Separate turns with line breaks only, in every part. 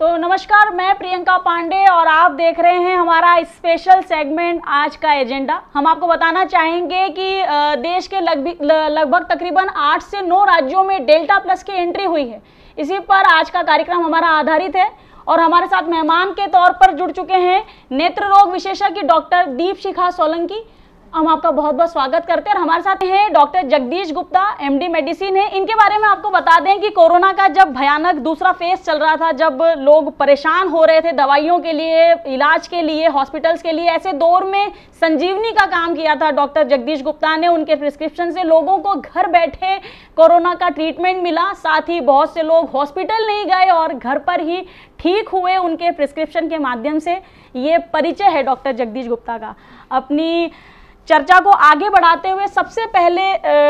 तो नमस्कार, मैं प्रियंका पांडे और आप देख रहे हैं हमारा स्पेशल सेगमेंट आज का एजेंडा। हम आपको बताना चाहेंगे कि देश के लगभग तकरीबन 8 से 9 राज्यों में डेल्टा प्लस की एंट्री हुई है। इसी पर आज का कार्यक्रम हमारा आधारित है और हमारे साथ मेहमान के तौर पर जुड़ चुके हैं नेत्र रोग विशेषज्ञ डॉक्टर दीपशिखा सोलंकी। हम आपका बहुत बहुत स्वागत करते हैं। और हमारे साथ हैं doctor Jagdish Gupta, MD medicine है। इनके बारे में आपको बता दें कि कोरोना का जब भयानक दूसरा फेज चल रहा था, जब लोग परेशान हो रहे थे दवाइयों के लिए, इलाज के लिए, हॉस्पिटल्स के लिए, ऐसे दौर में संजीवनी का काम किया था डॉक्टर जगदीश गुप्ता ने। उनके प्रिस्क्रिप्शन से लोगों को घर बैठे कोरोना का ट्रीटमेंट मिला। साथ ही बहुत से लोग हॉस्पिटल नहीं गए और घर पर ही ठीक हुए उनके प्रिस्क्रिप्शन के माध्यम से। ये परिचय है डॉक्टर जगदीश गुप्ता का। अपनी चर्चा को आगे बढ़ाते हुए सबसे पहले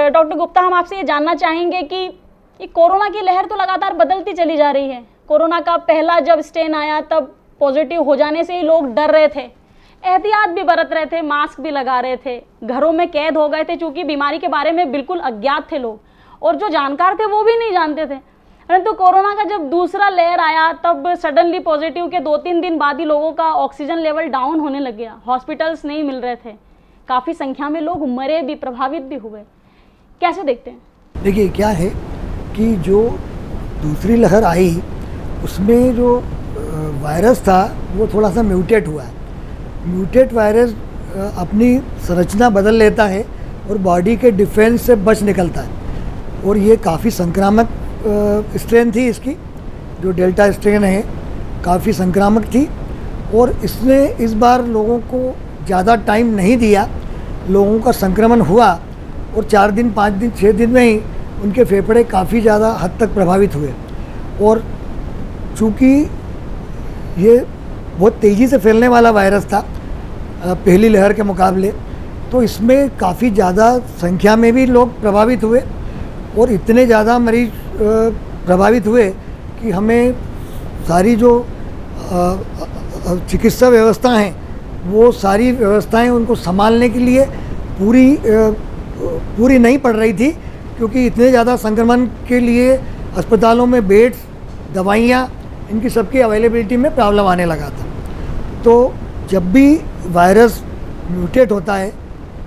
डॉक्टर गुप्ता, हम आपसे ये जानना चाहेंगे कि ये कोरोना की लहर तो लगातार बदलती चली जा रही है। कोरोना का पहला जब स्ट्रेन आया तब पॉजिटिव हो जाने से ही लोग डर रहे थे, एहतियात भी बरत रहे थे, मास्क भी लगा रहे थे, घरों में कैद हो गए थे क्योंकि बीमारी के बारे में बिल्कुल अज्ञात थे लोग, और जो जानकार थे वो भी नहीं जानते थे। परंतु कोरोना का जब दूसरा लहर आया तब सडनली पॉजिटिव के 2-3 दिन बाद ही लोगों का ऑक्सीजन लेवल डाउन होने लग गया, हॉस्पिटल्स नहीं मिल रहे थे, काफ़ी संख्या में लोग मरे भी, प्रभावित भी हुए। कैसे देखते हैं?
देखिए, क्या है कि जो दूसरी लहर आई उसमें जो वायरस था वो थोड़ा सा म्यूटेट हुआ है। म्यूटेट वायरस अपनी संरचना बदल लेता है और बॉडी के डिफेंस से बच निकलता है, और ये काफ़ी संक्रामक स्ट्रेन थी इसकी। जो डेल्टा स्ट्रेन है काफ़ी संक्रामक थी, और इसने इस बार लोगों को ज़्यादा टाइम नहीं दिया। लोगों का संक्रमण हुआ और 4 दिन, 5 दिन, 6 दिन में ही उनके फेफड़े काफ़ी ज़्यादा हद तक प्रभावित हुए। और चूँकि ये बहुत तेज़ी से फैलने वाला वायरस था पहली लहर के मुकाबले, तो इसमें काफ़ी ज़्यादा संख्या में भी लोग प्रभावित हुए, और इतने ज़्यादा मरीज प्रभावित हुए कि हमें सारी जो चिकित्सा व्यवस्था हैं वो सारी व्यवस्थाएं उनको संभालने के लिए पूरी नहीं पड़ रही थी, क्योंकि इतने ज़्यादा संक्रमण के लिए अस्पतालों में बेड्स, दवाइयाँ, इनकी सबकी अवेलेबिलिटी में प्रॉब्लम आने लगा था। तो जब भी वायरस म्यूटेट होता है,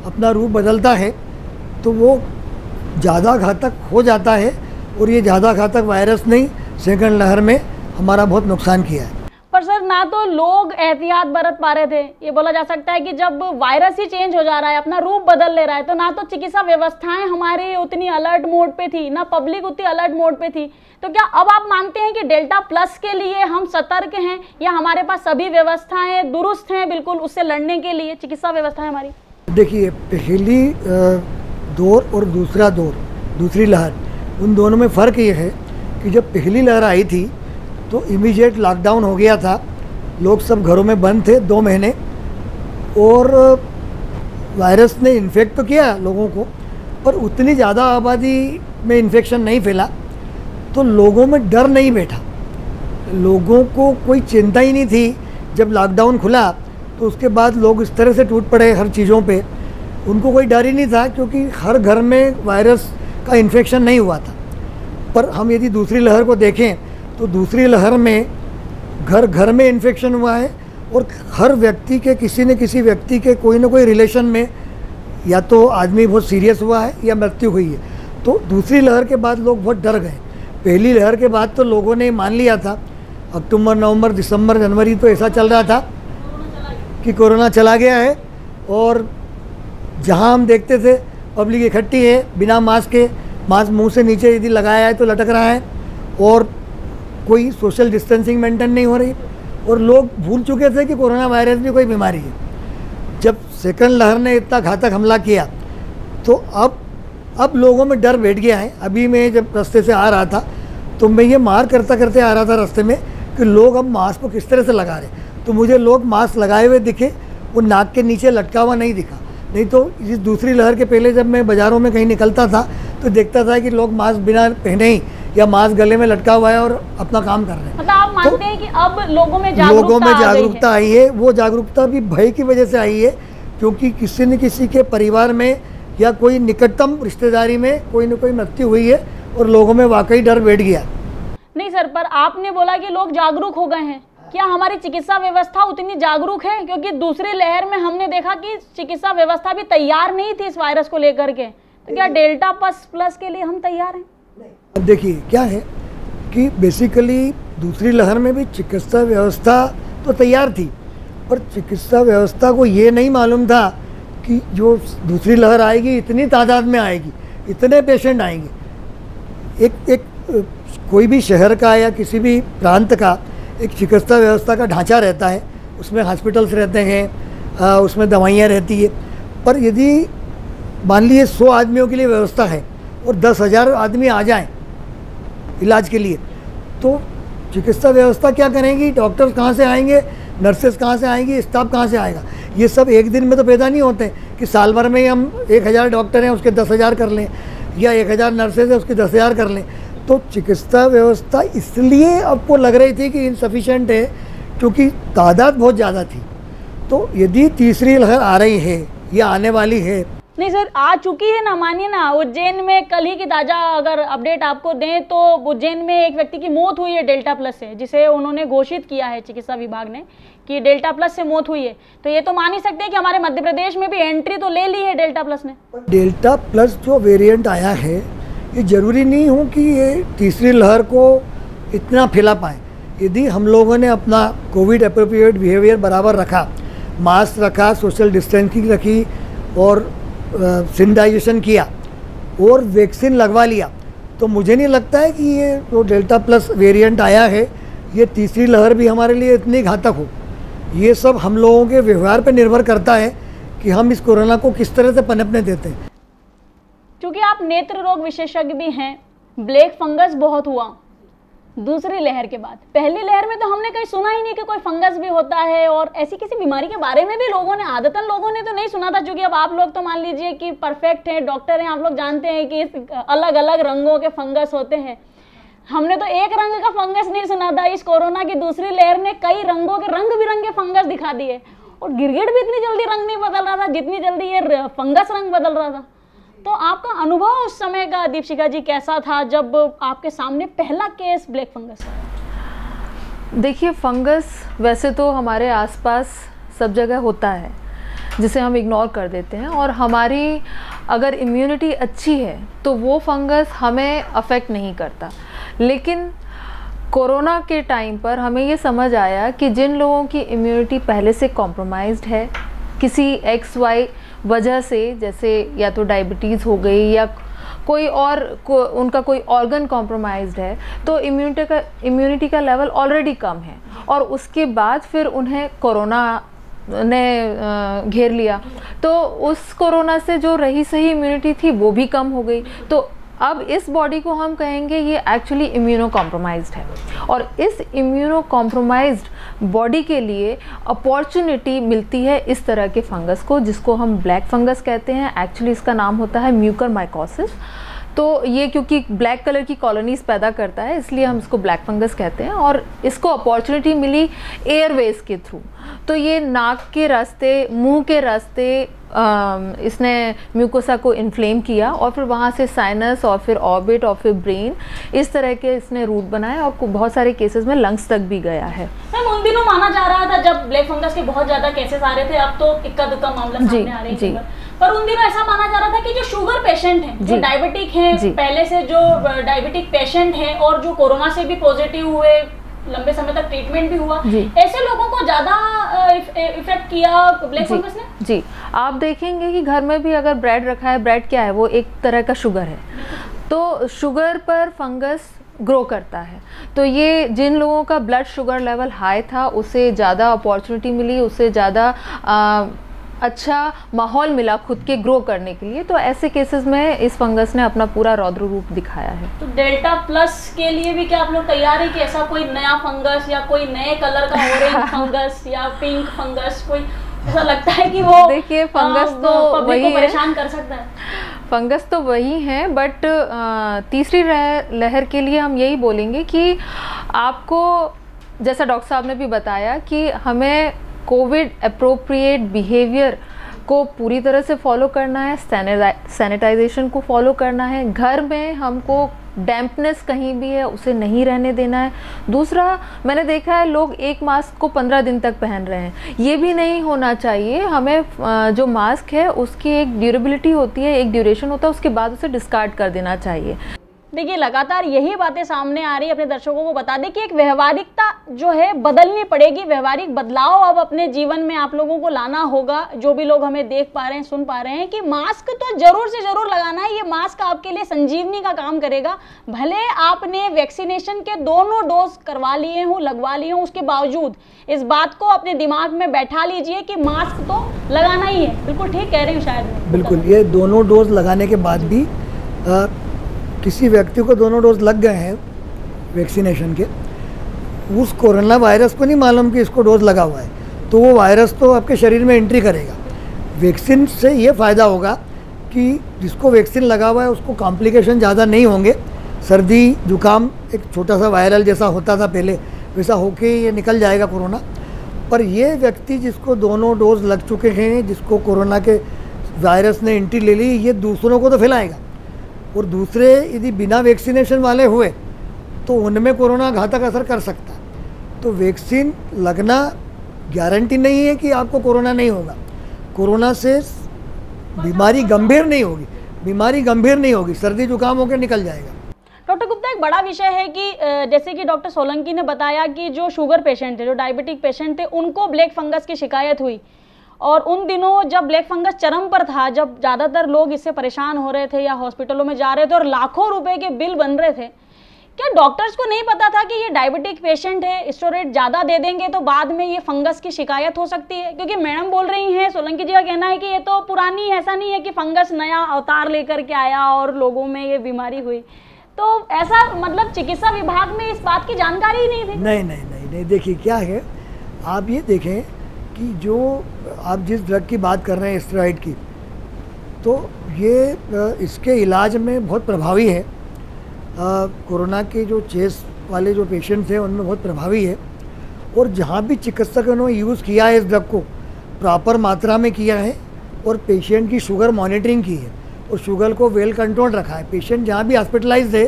अपना रूप बदलता है, तो वो ज़्यादा घातक हो जाता है, और ये ज़्यादा घातक वायरस ने सेकंड लहर में हमारा बहुत नुकसान किया है।
पर सर, ना तो लोग एहतियात बरत पा रहे थे। ये बोला जा सकता है कि जब वायरस ही चेंज हो जा रहा है, अपना रूप बदल ले रहा है, तो ना तो चिकित्सा व्यवस्थाएं हमारी उतनी अलर्ट मोड पे थी, ना पब्लिक उतनी अलर्ट मोड पे थी। तो क्या अब आप मानते हैं कि डेल्टा प्लस के लिए हम सतर्क हैं, या हमारे पास सभी व्यवस्थाएं दुरुस्त हैं बिल्कुल उससे लड़ने के लिए, चिकित्सा व्यवस्थाएं हमारी?
देखिए, पहली दौर और दूसरा दौर, दूसरी लहर, उन दोनों में फ़र्क ये है कि जब पहली लहर आई थी तो इमीडिएट लॉकडाउन हो गया था, लोग सब घरों में बंद थे 2 महीने, और वायरस ने इन्फेक्ट तो किया लोगों को, पर उतनी ज़्यादा आबादी में इन्फेक्शन नहीं फैला, तो लोगों में डर नहीं बैठा। लोगों को कोई चिंता ही नहीं थी। जब लॉकडाउन खुला तो उसके बाद लोग इस तरह से टूट पड़े हर चीज़ों पे, उनको कोई डर ही नहीं था, क्योंकि हर घर में वायरस का इन्फेक्शन नहीं हुआ था। पर हम यदि दूसरी लहर को देखें तो दूसरी लहर में घर घर में इन्फेक्शन हुआ है, और हर व्यक्ति के, किसी न किसी व्यक्ति के कोई ना कोई रिलेशन में या तो आदमी बहुत सीरियस हुआ है या मृत्यु हुई है। तो दूसरी लहर के बाद लोग बहुत डर गए। पहली लहर के बाद तो लोगों ने मान लिया था, अक्टूबर, नवंबर, दिसंबर, जनवरी तो ऐसा चल रहा था कि कोरोना चला गया है, और जहां हम देखते थे पब्लिक इकट्ठी है बिना मास्क के, मास्क मुंह से नीचे यदि लगाया है तो लटक रहा है, और कोई सोशल डिस्टेंसिंग मेंटेन नहीं हो रही, और लोग भूल चुके थे कि कोरोना वायरस भी कोई बीमारी है। जब सेकंड लहर ने इतना घातक हमला किया तो अब लोगों में डर बैठ गया है। अभी मैं जब रास्ते से आ रहा था तो मैं ये मार करते आ रहा था रास्ते में कि लोग अब मास्क को किस तरह से लगा रहे, तो मुझे लोग मास्क लगाए हुए दिखे, वो नाक के नीचे लटका हुआ नहीं दिखा। नहीं तो इस दूसरी लहर के पहले जब मैं बाज़ारों में कहीं निकलता था तो देखता था कि लोग मास्क बिना पहने ही या मास्क गले में लटका हुआ है और अपना काम कर रहे हैं।
मतलब आप मानते हैं कि अब लोगों में
जागरूकता आई है। वो जागरूकता भी भय की वजह से आई है, क्योंकि किसी न किसी के परिवार में या कोई निकटतम रिश्तेदारी में कोई न कोई मृत्यु हुई है और लोगों में वाकई डर बैठ गया।
नहीं सर, पर आपने बोला कि लोग जागरूक हो गए हैं, क्या हमारी चिकित्सा व्यवस्था उतनी जागरूक है? क्योंकि दूसरी लहर में हमने देखा कि चिकित्सा व्यवस्था भी तैयार नहीं थी इस वायरस को लेकर के, तो क्या डेल्टा प्लस के लिए हम तैयार हैं?
अब देखिए क्या है कि बेसिकली दूसरी लहर में भी चिकित्सा व्यवस्था तो तैयार थी, पर चिकित्सा व्यवस्था को ये नहीं मालूम था कि जो दूसरी लहर आएगी इतनी तादाद में आएगी, इतने पेशेंट आएंगे। एक कोई भी शहर का या किसी भी प्रांत का एक चिकित्सा व्यवस्था का ढांचा रहता है, उसमें हॉस्पिटल्स रहते हैं, उसमें दवाइयाँ रहती है। पर यदि मान लीजिए 100 आदमियों के लिए व्यवस्था है और 10,000 आदमी आ जाएं इलाज के लिए, तो चिकित्सा व्यवस्था क्या करेंगी? डॉक्टर्स कहाँ से आएंगे, नर्सेस कहाँ से आएंगी, स्टाफ कहाँ से आएगा? ये सब एक दिन में तो पैदा नहीं होते कि साल भर में ही हम 1,000 डॉक्टर हैं उसके 10,000 कर लें, या 1,000 नर्सेज हैं उसके 10,000 कर लें। तो चिकित्सा व्यवस्था इसलिए आपको लग रही थी कि इनसफिशेंट है क्योंकि तादाद बहुत ज़्यादा थी। तो यदि तीसरी लहर आ रही है या आने वाली है,
नहीं सर, आ चुकी है ना, मानिए ना, उज्जैन में कल ही की ताज़ा अगर अपडेट आपको दें तो उज्जैन में एक व्यक्ति की मौत हुई है डेल्टा प्लस से, जिसे उन्होंने घोषित किया है चिकित्सा विभाग ने कि डेल्टा प्लस से मौत हुई है। तो ये तो मान ही सकते हैं कि हमारे मध्य प्रदेश में भी एंट्री तो ले ली है डेल्टा प्लस ने।
डेल्टा प्लस जो वेरिएंट आया है ये ज़रूरी नहीं हो कि ये तीसरी लहर को इतना फैला पाए। यदि हम लोगों ने अपना कोविड अप्रोप्रिएट बिहेवियर बराबर रखा, मास्क रखा, सोशल डिस्टेंसिंग रखी और सैनिटाइजेशन किया और वैक्सीन लगवा लिया, तो मुझे नहीं लगता है कि ये जो डेल्टा प्लस वेरिएंट आया है ये तीसरी लहर भी हमारे लिए इतनी घातक हो। ये सब हम लोगों के व्यवहार पर निर्भर करता है कि हम इस कोरोना को किस तरह से पनपने देते हैं।
क्योंकि आप नेत्र रोग विशेषज्ञ भी हैं, ब्लैक फंगस बहुत हुआ दूसरी लहर के बाद। पहली लहर में तो हमने कहीं सुना ही नहीं कि कोई फंगस भी होता है, और ऐसी किसी बीमारी के बारे में भी लोगों ने तो नहीं सुना था। क्योंकि अब आप लोग तो मान लीजिए कि परफेक्ट हैं, डॉक्टर हैं, आप लोग जानते हैं कि अलग अलग रंगों के फंगस होते हैं। हमने तो एक रंग का फंगस नहीं सुना था। इस कोरोना की दूसरी लहर ने कई रंगों के रंग बिरंगे फंगस दिखा दिए, और गिरगिट भी इतनी जल्दी रंग नहीं बदल रहा था जितनी जल्दी ये फंगस रंग बदल रहा था। तो आपका अनुभव उस समय का दीपशिखा जी कैसा था जब आपके सामने पहला केस ब्लैक फंगस?
देखिए, फंगस वैसे तो हमारे आसपास सब जगह होता है जिसे हम इग्नोर कर देते हैं, और हमारी अगर इम्यूनिटी अच्छी है तो वो फंगस हमें अफेक्ट नहीं करता। लेकिन कोरोना के टाइम पर हमें ये समझ आया कि जिन लोगों की इम्यूनिटी पहले से कॉम्प्रोमाइज्ड है किसी XY वजह से, जैसे या तो डायबिटीज़ हो गई या कोई और उनका कोई ऑर्गन कॉम्प्रोमाइज्ड है, तो इम्यूनिटी का लेवल ऑलरेडी कम है, और उसके बाद फिर उन्हें कोरोना ने घेर लिया, तो उस कोरोना से जो रही सही इम्यूनिटी थी वो भी कम हो गई। तो अब इस बॉडी को हम कहेंगे ये एक्चुअली इम्यूनो कॉम्प्रोमाइज्ड है, और इस इम्यूनो कॉम्प्रोमाइज्ड बॉडी के लिए अपॉर्चुनिटी मिलती है इस तरह के फंगस को, जिसको हम ब्लैक फंगस कहते हैं। एक्चुअली इसका नाम होता है म्यूकरमाइकोसिस। तो ये क्योंकि ब्लैक कलर की कॉलोनीज पैदा करता है इसलिए हम इसको ब्लैक फंगस कहते हैं, और इसको अपॉर्चुनिटी मिली एयरवेज के थ्रू। तो ये नाक के रास्ते, मुंह के रास्ते इसने म्यूकोसा को इन्फ्लेम किया, और फिर वहाँ से साइनस, और फिर ऑर्बिट, और फिर ब्रेन, इस तरह के इसने रूट बनाए, और बहुत सारे केसेस में लंग्स तक भी गया है।
मैम, उन दिनों माना जा रहा था जब ब्लैक फंगस के बहुत ज़्यादा केसेस आ रहे थे, अब तो इक्का दुक्का मामला सामने आ रहे हैं, पर उन दिनों ऐसा माना जा रहा था कि जो शुगर पेशेंट हैं, जो डायबिटिक हैं, पहले से जो डायबिटिक पेशेंट हैं और जो कोरोना से भी पॉजिटिव हुए, लंबे समय तक ट्रीटमेंट भी हुआ, ऐसे लोगों को ज़्यादा इफेक्ट किया ब्लैक फंगस ने?
जी, आप देखेंगे कि घर में भी अगर ब्रेड रखा है, ब्रेड क्या है, वो एक तरह का शुगर है, तो शुगर पर फंगस ग्रो करता है। तो ये जिन लोगों का ब्लड शुगर लेवल हाई था उसे ज़्यादा अपॉर्चुनिटी मिली, उसे ज़्यादा अच्छा माहौल मिला खुद के ग्रो करने के लिए। तो ऐसे केसेस में इस फंगस ने अपना पूरा रौद्र रूप दिखाया है।
तो डेल्टा प्लस के लिए भी क्या आप लोग तैयार है कि ऐसा कोई नया फंगस या कोई नए कलर का ऑरेंज फंगस या पिंक फंगस, कोई ऐसा लगता है कि वो,
देखिए फंगस तो वही
को परेशान कर सकता है?
फंगस तो वही है, बट तीसरी लहर के लिए हम यही बोलेंगे कि आपको, जैसा डॉक्टर साहब ने भी बताया, कि हमें कोविड अप्रोप्रिएट बिहेवियर को पूरी तरह से फॉलो करना है, सैनिटाइजेशन को फॉलो करना है। घर में हमको डैम्पनेस कहीं भी है उसे नहीं रहने देना है। दूसरा, मैंने देखा है लोग एक मास्क को 15 दिन तक पहन रहे हैं, ये भी नहीं होना चाहिए। हमें जो मास्क है उसकी एक ड्यूरेबिलिटी होती है, एक ड्यूरेशन होता है, उसके बाद उसे डिस्कार्ड कर देना चाहिए।
देखिए लगातार यही बातें सामने आ रही है। अपने दर्शकों को बता दें कि एक व्यवहारिकता जो है बदलनी पड़ेगी, व्यवहारिक बदलाव अब अपने जीवन में आप लोगों को लाना होगा। जो भी लोग हमें देख पा रहे हैं, सुन पा रहे हैं कि मास्क तो जरूर से जरूर लगाना है। ये मास्क आपके लिए संजीवनी का काम करेगा। भले आपने वैक्सीनेशन के दोनों डोज करवा लिए हों, लगवा लिए हों, उसके बावजूद इस बात को अपने दिमाग में बैठा लीजिए कि मास्क तो लगाना ही है। बिल्कुल ठीक कह रहे हैं शायद।
बिल्कुल, ये दोनों डोज लगाने के बाद भी किसी व्यक्ति को दोनों डोज लग गए हैं वैक्सीनेशन के, उस कोरोना वायरस को नहीं मालूम कि इसको डोज लगा हुआ है, तो वो वायरस तो आपके शरीर में एंट्री करेगा। वैक्सीन से ये फ़ायदा होगा कि जिसको वैक्सीन लगा हुआ है उसको कॉम्प्लिकेशन ज़्यादा नहीं होंगे। सर्दी जुकाम एक छोटा सा वायरल जैसा होता था पहले, वैसा होके ये निकल जाएगा कोरोना। पर ये व्यक्ति जिसको दोनों डोज लग चुके हैं, जिसको कोरोना के वायरस ने एंट्री ले ली, ये दूसरों को तो फैलाएगा। और दूसरे यदि बिना वैक्सीनेशन वाले हुए तो उनमें कोरोना घातक असर कर सकता है। तो वैक्सीन लगना गारंटी नहीं है कि आपको कोरोना नहीं होगा। कोरोना से बीमारी गंभीर नहीं होगी, बीमारी गंभीर नहीं होगी, सर्दी जुकाम होकर निकल जाएगा।
डॉक्टर गुप्ता, एक बड़ा विषय है कि जैसे कि डॉक्टर सोलंकी ने बताया कि जो शुगर पेशेंट थे, जो डायबिटिक पेशेंट थे, उनको ब्लैक फंगस की शिकायत हुई। और उन दिनों जब ब्लैक फंगस चरम पर था, जब ज़्यादातर लोग इससे परेशान हो रहे थे या हॉस्पिटलों में जा रहे थे और लाखों रुपए के बिल बन रहे थे, क्या डॉक्टर्स को नहीं पता था कि ये डायबिटिक पेशेंट है, स्टेरॉइड ज़्यादा दे देंगे तो बाद में ये फंगस की शिकायत हो सकती है? क्योंकि मैडम बोल रही हैं, सोलंकी जी का कहना है कि ये तो पुरानी, ऐसा नहीं है कि फंगस नया अवतार लेकर के आया और लोगों में ये बीमारी हुई। तो ऐसा मतलब चिकित्सा विभाग में इस बात की जानकारी ही नहीं थी?
नहीं, देखिए क्या है, आप ये देखें कि जो आप जिस ड्रग की बात कर रहे हैं स्टेरॉइड की, तो ये इसके इलाज में बहुत प्रभावी है। कोरोना के जो चेस्ट वाले जो पेशेंट्स हैं उनमें बहुत प्रभावी है। और जहाँ भी चिकित्सकों ने यूज़ किया है इस ड्रग को, प्रॉपर मात्रा में किया है और पेशेंट की शुगर मॉनिटरिंग की है और शुगर को वेल कंट्रोल रखा है। पेशेंट जहाँ भी हॉस्पिटलाइज्ड है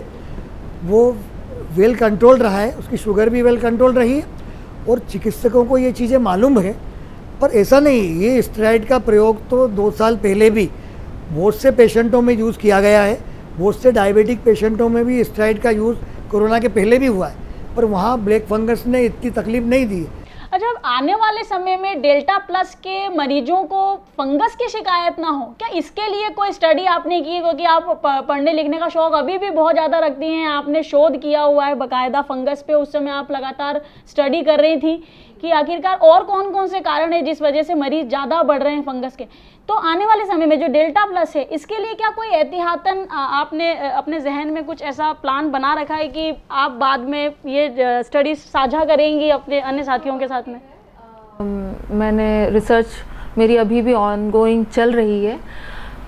वो वेल कंट्रोल रहा है, उसकी शुगर भी वेल कंट्रोल रही है और चिकित्सकों को ये चीज़ें मालूम है। पर ऐसा नहीं, ये स्टेरॉइड का प्रयोग तो 2 साल पहले भी बहुत से पेशेंटों में यूज़ किया गया है। बहुत से डायबिटिक पेशेंटों में भी स्टेरॉइड का यूज़ कोरोना के पहले भी हुआ है, पर वहाँ ब्लैक फंगस ने इतनी तकलीफ नहीं दी है।
अच्छा, आने वाले समय में डेल्टा प्लस के मरीजों को फंगस की शिकायत ना हो, क्या इसके लिए कोई स्टडी आपने की? क्योंकि आप पढ़ने लिखने का शौक अभी भी बहुत ज़्यादा रखती हैं, आपने शोध किया हुआ है बाकायदा फंगस पे, उस समय आप लगातार स्टडी कर रही थी कि आखिरकार और कौन कौन से कारण है जिस वजह से मरीज ज़्यादा बढ़ रहे हैं फंगस के। तो आने वाले समय में जो डेल्टा प्लस है, इसके लिए क्या कोई एहतियातन आपने अपने जहन में कुछ ऐसा प्लान बना रखा है कि आप बाद में ये स्टडी साझा करेंगी अपने अन्य साथियों के साथ में?
मैंने रिसर्च मेरी अभी भी ऑनगोइंग चल रही है,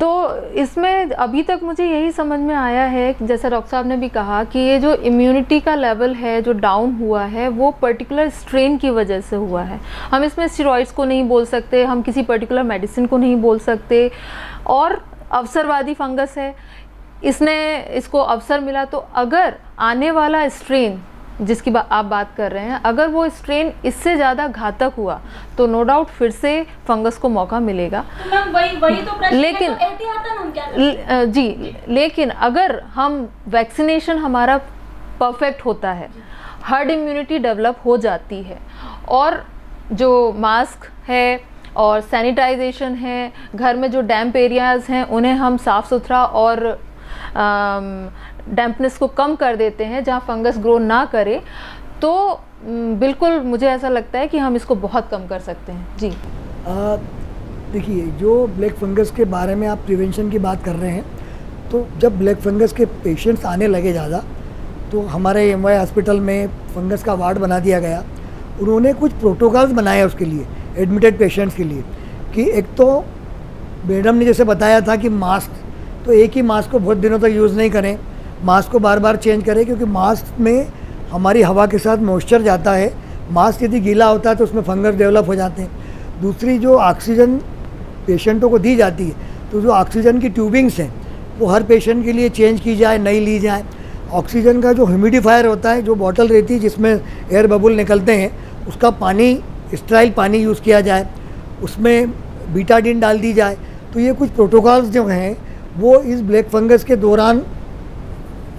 तो इसमें अभी तक मुझे यही समझ में आया है, जैसा डॉक्टर साहब ने भी कहा, कि ये जो इम्यूनिटी का लेवल है जो डाउन हुआ है वो पर्टिकुलर स्ट्रेन की वजह से हुआ है। हम इसमें स्टेरॉइड्स को नहीं बोल सकते, हम किसी पर्टिकुलर मेडिसिन को नहीं बोल सकते। और अवसरवादी फंगस है, इसको अवसर मिला, तो अगर आने वाला स्ट्रेन जिसकी आप बात कर रहे हैं, अगर वो स्ट्रेन इससे ज़्यादा घातक हुआ तो नो डाउट फिर से फंगस को मौका मिलेगा।
वही तो प्रश्न
लेकिन
है, तो एहतियातन हम क्या
जी, लेकिन अगर हम वैक्सीनेशन हमारा परफेक्ट होता है, हर्ड इम्यूनिटी डेवलप हो जाती है, और जो मास्क है और सैनिटाइजेशन है, घर में जो डैम्प एरियाज़ हैं उन्हें हम साफ़ सुथरा और डैम्पनेस को कम कर देते हैं जहाँ फंगस ग्रो ना करे, तो बिल्कुल मुझे ऐसा लगता है कि हम इसको बहुत कम कर सकते हैं। जी
देखिए, जो ब्लैक फंगस के बारे में आप प्रिवेंशन की बात कर रहे हैं, तो जब ब्लैक फंगस के पेशेंट्स आने लगे ज़्यादा, तो हमारे एमवाई हॉस्पिटल में फंगस का वार्ड बना दिया गया। उन्होंने कुछ प्रोटोकॉल्स बनाए उसके लिए, एडमिटेड पेशेंट्स के लिए, कि एक तो मैडम ने जैसे बताया था कि मास्क, तो एक ही मास्क को बहुत दिनों तक यूज़ नहीं करें, मास्क को बार बार चेंज करें, क्योंकि मास्क में हमारी हवा के साथ मॉइस्चर जाता है। मास्क यदि गीला होता है तो उसमें फंगस डेवलप हो जाते हैं। दूसरी, जो ऑक्सीजन पेशेंटों को दी जाती है, तो जो ऑक्सीजन की ट्यूबिंग्स हैं वो हर पेशेंट के लिए चेंज की जाए, नई ली जाए। ऑक्सीजन का जो ह्यूमिडिफायर होता है, जो बॉटल रहती है जिसमें एयर बबुल निकलते हैं, उसका पानी स्टेराइल पानी यूज़ किया जाए, उसमें बीटाडिन डाल दी जाए। तो ये कुछ प्रोटोकॉल्स जो हैं वो इस ब्लैक फंगस के दौरान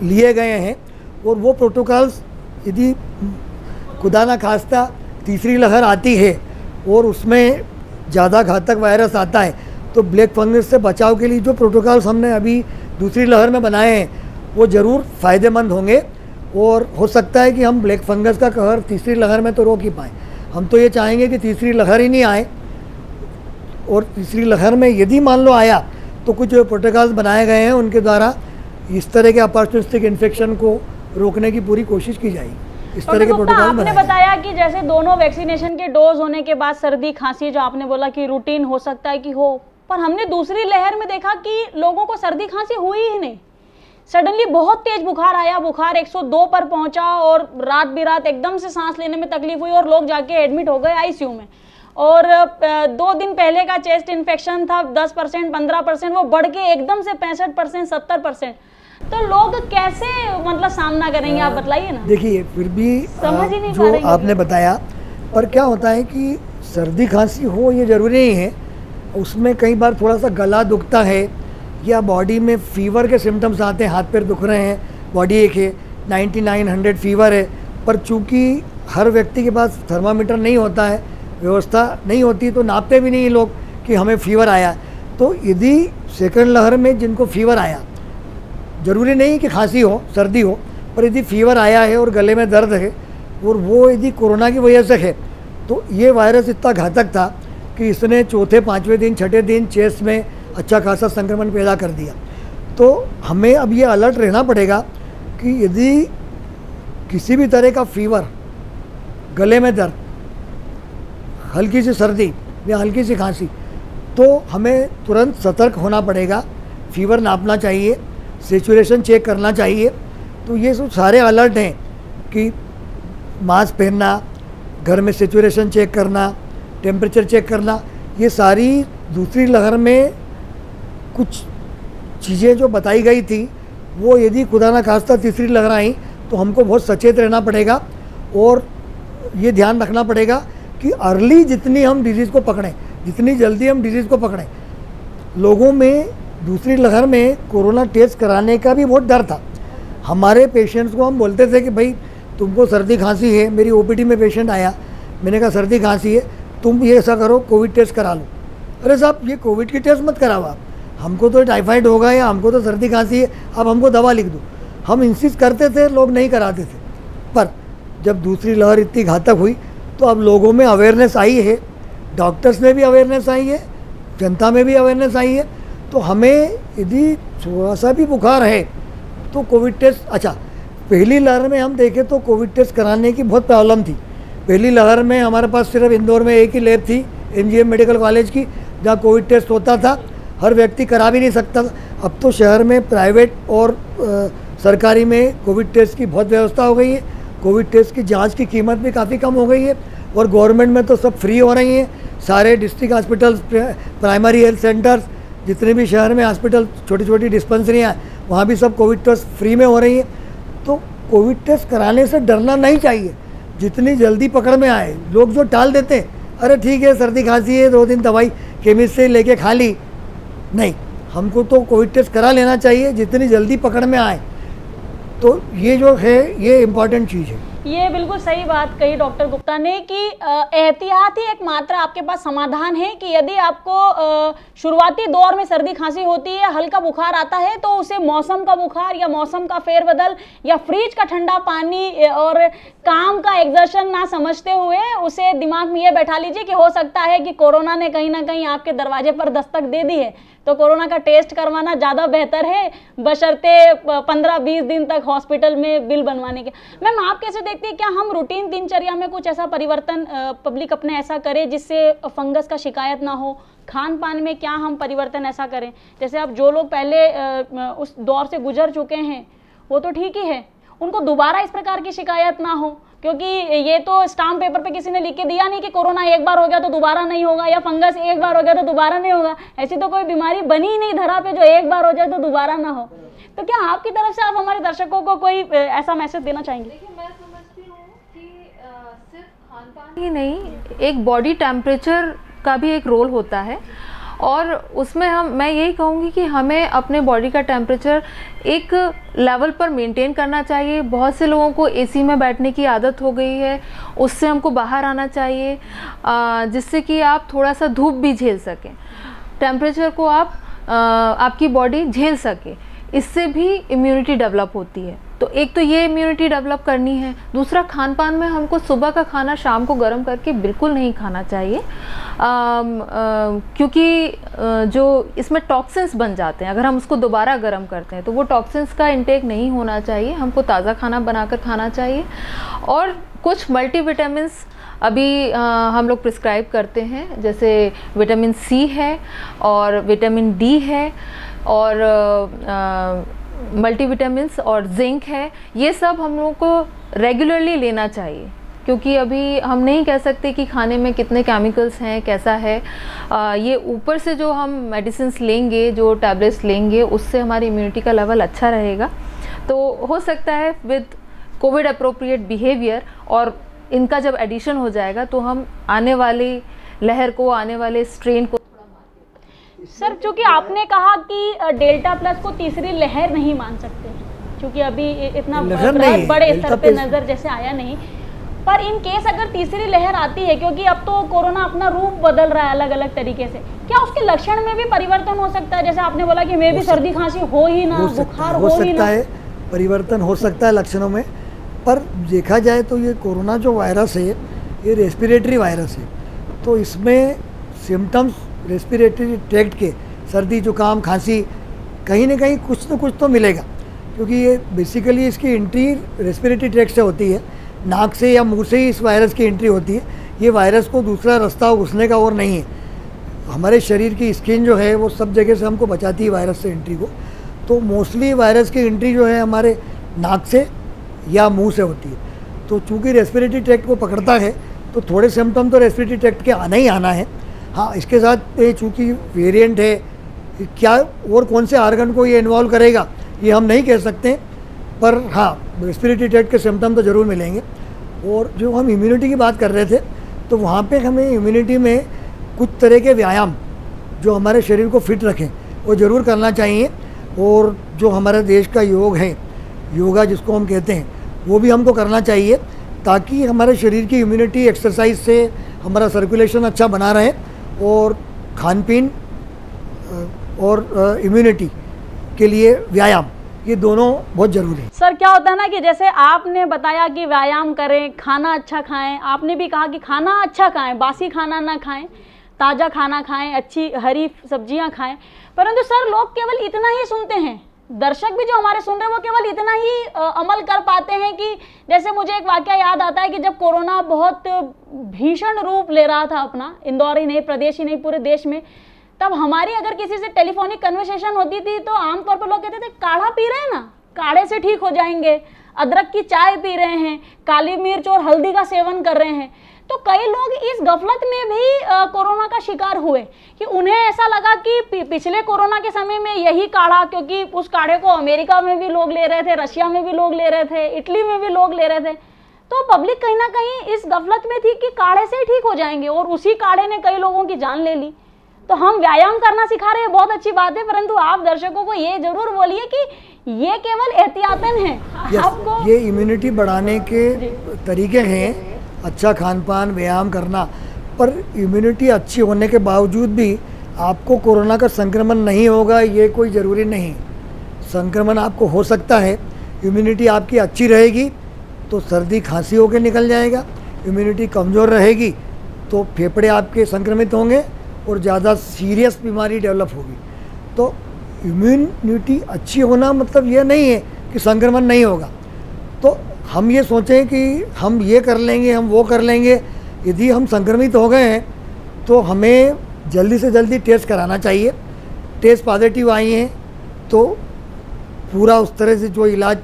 लिए गए हैं। और वो प्रोटोकॉल्स यदि खुदा ना खास्ता तीसरी लहर आती है और उसमें ज़्यादा घातक वायरस आता है, तो ब्लैक फंगस से बचाव के लिए जो प्रोटोकॉल्स हमने अभी दूसरी लहर में बनाए हैं वो ज़रूर फ़ायदेमंद होंगे। और हो सकता है कि हम ब्लैक फंगस का कहर तीसरी लहर में तो रोक ही पाएँ। हम तो ये चाहेंगे कि तीसरी लहर ही नहीं आए, और तीसरी लहर में यदि मान लो आया तो कुछ जो प्रोटोकॉल्स बनाए गए हैं उनके द्वारा इस तरह के अपॉर्चुनिस्टिक इन्फेक्शन को रोकने की पूरी कोशिश की जाएगी। इस तरह के प्रोटोकॉल
आपने बताया कि जैसे दोनों वैक्सीनेशन के डोज होने के बाद सर्दी खांसी जो आपने बोला कि रूटीन हो सकता है कि हो, पर हमने दूसरी लहर में देखा कि लोगों को सर्दी खांसी हुई ही नहीं। सडनली बहुत तेज बुखार आया, बुखार 102 पर पहुंचा और रात बिरात एकदम से सांस लेने में तकलीफ हुई और लोग जाके एडमिट हो गए आईसीयू में। और 2 दिन पहले का चेस्ट इन्फेक्शन था 10% 15%, वो बढ़ के एकदम से 65% 70%। तो लोग कैसे मतलब सामना करेंगे, आप बताइए ना।
देखिए फिर भी
समझ ही नहीं
जो आपने बताया, पर क्या होता है कि सर्दी खांसी हो ये ज़रूरी नहीं है, उसमें कई बार थोड़ा सा गला दुखता है या बॉडी में फीवर के सिम्टम्स आते हैं, हाथ पैर दुख रहे हैं, बॉडी एक है, 99-100 फीवर है, पर चूँकि हर व्यक्ति के पास थर्मामीटर नहीं होता है, व्यवस्था नहीं होती, तो नापते भी नहीं लोग कि हमें फीवर आया। तो यदि सेकंड लहर में जिनको फीवर आया, ज़रूरी नहीं कि खांसी हो सर्दी हो, पर यदि फीवर आया है और गले में दर्द है और वो यदि कोरोना की वजह से है, तो ये वायरस इतना घातक था कि इसने चौथे 5वें दिन 6ठे दिन चेस्ट में अच्छा खासा संक्रमण पैदा कर दिया। तो हमें अब ये अलर्ट रहना पड़ेगा कि यदि किसी भी तरह का फीवर, गले में दर्द, हल्की सी सर्दी या हल्की सी खांसी, तो हमें तुरंत सतर्क होना पड़ेगा। फीवर नापना चाहिए, सेचुरेशन चेक करना चाहिए। तो ये सब सारे अलर्ट हैं कि मास्क पहनना, घर में सेचुरेशन चेक करना, टेम्परेचर चेक करना, ये सारी दूसरी लहर में कुछ चीज़ें जो बताई गई थी वो यदि खुदा ना खास्ता तीसरी लहर आई तो हमको बहुत सचेत रहना पड़ेगा और ये ध्यान रखना पड़ेगा कि अर्ली जितनी हम डिजीज़ को पकड़ें, जितनी जल्दी हम डिजीज़ को पकड़ें। लोगों में दूसरी लहर में कोरोना टेस्ट कराने का भी बहुत डर था। हमारे पेशेंट्स को हम बोलते थे कि भाई तुमको सर्दी खांसी है, मेरी ओपीडी में पेशेंट आया, मैंने कहा सर्दी खांसी है, तुम ये ऐसा करो कोविड टेस्ट करा लो। अरे साहब ये कोविड की टेस्ट मत कराओ आप, हमको तो टाइफाइड होगा या हमको तो सर्दी खांसी है, अब हमको दवा लिख दो। हम इंसिस्ट करते थे, लोग नहीं कराते थे। पर जब दूसरी लहर इतनी घातक हुई तो अब लोगों में अवेयरनेस आई है, डॉक्टर्स में भी अवेयरनेस आई है, जनता में भी अवेयरनेस आई है। तो हमें यदि थोड़ा सा भी बुखार है तो कोविड टेस्ट, अच्छा पहली लहर में हम देखें तो कोविड टेस्ट कराने की बहुत प्रॉब्लम थी। पहली लहर में हमारे पास सिर्फ इंदौर में एक ही लैब थी, एमजीएम मेडिकल कॉलेज की, जहाँ कोविड टेस्ट होता था, हर व्यक्ति करा भी नहीं सकता था। अब तो शहर में प्राइवेट और सरकारी में कोविड टेस्ट की बहुत व्यवस्था हो गई है। कोविड टेस्ट की जांच की कीमत भी काफ़ी कम हो गई है और गवर्नमेंट में तो सब फ्री हो रही हैं। सारे district hospitals, primary health centres, जितने भी शहर में हॉस्पिटल, छोटी छोटी डिस्पेंसरियाँ, वहाँ भी सब कोविड टेस्ट फ्री में हो रही हैं। तो कोविड टेस्ट कराने से डरना नहीं चाहिए, जितनी जल्दी पकड़ में आए। लोग जो टाल देते हैं, अरे ठीक है सर्दी खांसी है, 2 दिन दवाई केमिस्ट से लेके खा ली, नहीं, हमको तो कोविड टेस्ट करा लेना चाहिए जितनी जल्दी पकड़ में आए। तो ये जो है ये इम्पॉर्टेंट चीज़ है।
ये बिल्कुल सही बात कही डॉक्टर गुप्ता ने कि एहतियात ही एकमात्र आपके पास समाधान है कि यदि आपको शुरुआती दौर में सर्दी खांसी होती है, हल्का बुखार आता है, तो उसे मौसम का बुखार या मौसम का फेरबदल या फ्रिज का ठंडा पानी और काम का एग्जर्शन ना समझते हुए उसे दिमाग में ये बैठा लीजिए कि हो सकता है कि कोरोना ने कहीं ना कहीं आपके दरवाजे पर दस्तक दे दी है, तो कोरोना का टेस्ट करवाना ज़्यादा बेहतर है, बशर्ते 15-20 दिन तक हॉस्पिटल में बिल बनवाने के। मैम आप कैसे देखते हैं, क्या हम रूटीन दिनचर्या में कुछ ऐसा परिवर्तन पब्लिक अपने ऐसा करे जिससे फंगस का शिकायत ना हो? खान पान में क्या हम परिवर्तन ऐसा करें, जैसे अब जो लोग पहले उस दौर से गुजर चुके हैं वो तो ठीक ही है, उनको दोबारा इस प्रकार की शिकायत ना हो, क्योंकि ये तो स्टाम्प पेपर पे किसी ने लिख के दिया नहीं कि कोरोना एक बार हो गया तो दोबारा नहीं होगा, या फंगस एक बार हो गया तो दोबारा नहीं होगा। ऐसी तो कोई बीमारी बनी ही नहीं धरा पे जो एक बार हो जाए तो दोबारा ना हो। तो क्या आपकी तरफ से आप हमारे दर्शकों को कोई ऐसा मैसेज देना चाहेंगे?
देखिए, मैं समझती हूँ कि सिर्फ खान पान ही नहीं, एक बॉडी टेम्परेचर का भी एक रोल होता है, और उसमें मैं यही कहूँगी कि हमें अपने बॉडी का टेम्परेचर एक लेवल पर मेंटेन करना चाहिए। बहुत से लोगों को एसी में बैठने की आदत हो गई है, उससे हमको बाहर आना चाहिए, जिससे कि आप थोड़ा सा धूप भी झेल सकें, टेम्परेचर को आपकी बॉडी झेल सके, इससे भी इम्यूनिटी डेवलप होती है। तो एक तो ये इम्यूनिटी डेवलप करनी है। दूसरा, खान पान में हमको सुबह का खाना शाम को गर्म करके बिल्कुल नहीं खाना चाहिए, क्योंकि जो इसमें टॉक्सिन्स बन जाते हैं, अगर हम उसको दोबारा गर्म करते हैं तो वो टॉक्सिन्स का इंटेक नहीं होना चाहिए। हमको ताज़ा खाना बनाकर खाना चाहिए, और कुछ मल्टीविटामिन्स अभी हम लोग प्रिस्क्राइब करते हैं, जैसे विटामिन सी है और विटामिन डी है और मल्टीविटामिन्स और जिंक है। ये सब हम लोगों को रेगुलरली लेना चाहिए, क्योंकि अभी हम नहीं कह सकते कि खाने में कितने केमिकल्स हैं, कैसा है। ये ऊपर से जो हम मेडिसिन्स लेंगे, जो टैबलेट्स लेंगे, उससे हमारी इम्यूनिटी का लेवल अच्छा रहेगा। तो हो सकता है विद कोविड अप्रोप्रिएट बिहेवियर और इनका जब एडिशन हो जाएगा तो हम आने वाली लहर को, आने वाले स्ट्रेन को।
सर, चूंकि आपने कहा कि डेल्टा प्लस को तीसरी लहर नहीं मान सकते, क्योंकि अभी इतना बड़े स्तर पे नजर जैसे आया नहीं, पर इन केस अगर तीसरी लहर आती है, क्योंकि अब तो कोरोना अपना रूप बदल रहा है अलग अलग तरीके से, क्या उसके लक्षण में भी परिवर्तन हो सकता है? जैसे आपने बोला कि मे भी सर्दी खांसी हो ही ना, बुखार हो ही ना,
परिवर्तन हो सकता है लक्षणों में। पर देखा जाए तो ये कोरोना जो वायरस है, ये रेस्पिरेटरी वायरस है, तो इसमें सिम्टम्स रेस्पिरेटरी ट्रैक्ट के, सर्दी जुकाम खांसी, कहीं ना कहीं कुछ न कुछ तो मिलेगा, क्योंकि ये बेसिकली इसकी एंट्री रेस्पिरेटरी ट्रैक्ट से होती है, नाक से या मुंह से ही इस वायरस की एंट्री होती है। ये वायरस को दूसरा रास्ता घुसने का और नहीं है। हमारे शरीर की स्किन जो है वो सब जगह से हमको बचाती है वायरस से एंट्री को, तो मोस्टली वायरस की एंट्री जो है हमारे नाक से या मुंह से होती है। तो चूँकि रेस्पिरेटरी ट्रैक्ट को पकड़ता है तो थोड़े सिम्टम तो रेस्पिरेटरी ट्रैक्ट के आना ही आना है। हाँ, इसके साथ चूँकि वेरिएंट है, क्या और कौन से आर्गन को ये इन्वॉल्व करेगा ये हम नहीं कह सकते, पर हाँ रेस्पिरेटरी ट्रैक्ट के सिम्टम तो ज़रूर मिलेंगे। और जो हम इम्यूनिटी की बात कर रहे थे, तो वहाँ पे हमें इम्यूनिटी में कुछ तरह के व्यायाम जो हमारे शरीर को फिट रखें वो ज़रूर करना चाहिए। और जो हमारे देश का योग है, योगा जिसको हम कहते हैं, वो भी हमको करना चाहिए, ताकि हमारे शरीर की इम्यूनिटी एक्सरसाइज से हमारा सर्कुलेशन अच्छा बना रहे, और खान पीन और इम्यूनिटी के लिए व्यायाम, ये दोनों बहुत ज़रूरी है।
सर, क्या होता है ना कि जैसे आपने बताया कि व्यायाम करें, खाना अच्छा खाएं, आपने भी कहा कि खाना अच्छा खाएं, बासी खाना ना खाएं, ताज़ा खाना खाएं, अच्छी हरी सब्जियां खाएं। परंतु सर, लोग केवल इतना ही सुनते हैं, दर्शक भी जो हमारे सुन रहे हैं वो केवल इतना ही अमल कर पाते हैं कि जैसे मुझे एक वाकया याद आता है कि जब कोरोना बहुत भीषण रूप ले रहा था अपना, इंदौर ही नहीं, प्रदेश ही नहीं, पूरे देश में, तब हमारी अगर किसी से टेलीफोनिक कन्वर्सेशन होती थी तो आमतौर पर लोग कहते थे काढ़ा पी रहे हैं ना, काढ़े से ठीक हो जाएंगे, अदरक की चाय पी रहे हैं, काली मिर्च और हल्दी का सेवन कर रहे हैं। तो कई लोग इस गफलत में भी कोरोना का शिकार हुए कि उन्हें ऐसा लगा कि पिछले कोरोना के समय में यही काढ़ा, क्योंकि उस काढ़े को अमेरिका में भी लोग ले रहे थे, रशिया में भी लोग ले रहे थे, इटली में भी लोग ले रहे थे, तो पब्लिक कहीं ना कहीं इस गफलत में थी कि काढ़े से ही ठीक हो जाएंगे, और उसी काढ़े ने कई लोगों की जान ले ली। तो हम व्यायाम करना सिखा रहे हैं, बहुत अच्छी बात है, परंतु आप दर्शकों को ये जरूर बोलिए कि ये केवल एहतियातन है। आपको
ये इम्यूनिटी बढ़ाने के तरीके हैं, अच्छा खान पान, व्यायाम करना, पर इम्यूनिटी अच्छी होने के बावजूद भी आपको कोरोना का संक्रमण नहीं होगा ये कोई ज़रूरी नहीं। संक्रमण आपको हो सकता है, इम्यूनिटी आपकी अच्छी रहेगी तो सर्दी खांसी होकर निकल जाएगा, इम्यूनिटी कमज़ोर रहेगी तो फेफड़े आपके संक्रमित होंगे और ज़्यादा सीरियस बीमारी डेवलप होगी। तो इम्यूनिटी अच्छी होना मतलब ये नहीं है कि संक्रमण नहीं होगा। तो हम ये सोचें कि हम ये कर लेंगे, हम वो कर लेंगे, यदि हम संक्रमित हो गए हैं तो हमें जल्दी से जल्दी टेस्ट कराना चाहिए। टेस्ट पॉजिटिव आई हैं तो पूरा उस तरह से जो इलाज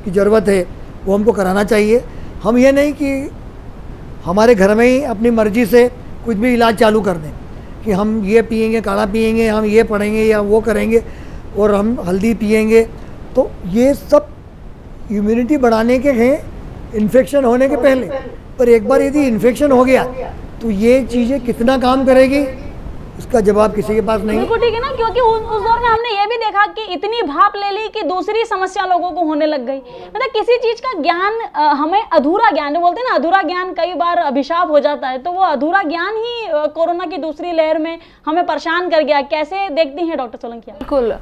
की ज़रूरत है वो हमको कराना चाहिए। हम ये नहीं कि हमारे घर में ही अपनी मर्जी से कुछ भी इलाज चालू कर दें कि हम ये पिएंगे, काढ़ा पिएंगे, हम ये पढ़ेंगे या वो करेंगे और हम हल्दी पिएंगे। तो ये सब इम्यूनिटी बढ़ाने के हैं इन्फेक्शन होने के पहले, पर एक बार यदि इन्फेक्शन हो गया तो ये चीज़ें कितना काम करेगी इसका जवाब किसी के पास नहीं।
बिल्कुल ठीक है ना, क्योंकि उस दौर में हमने ये भी देखा कि इतनी भाप ले ली कि दूसरी समस्या लोगों को होने लग गई। मतलब किसी चीज का ज्ञान हमें अधूरा ज्ञान, जो बोलते हैं ना अधूरा ज्ञान कई बार अभिशाप हो जाता है, तो वो अधूरा ज्ञान ही कोरोना की दूसरी लहर में हमें परेशान कर गया। कैसे देखती हैं डॉक्टर सोलंकिया?
बिल्कुल,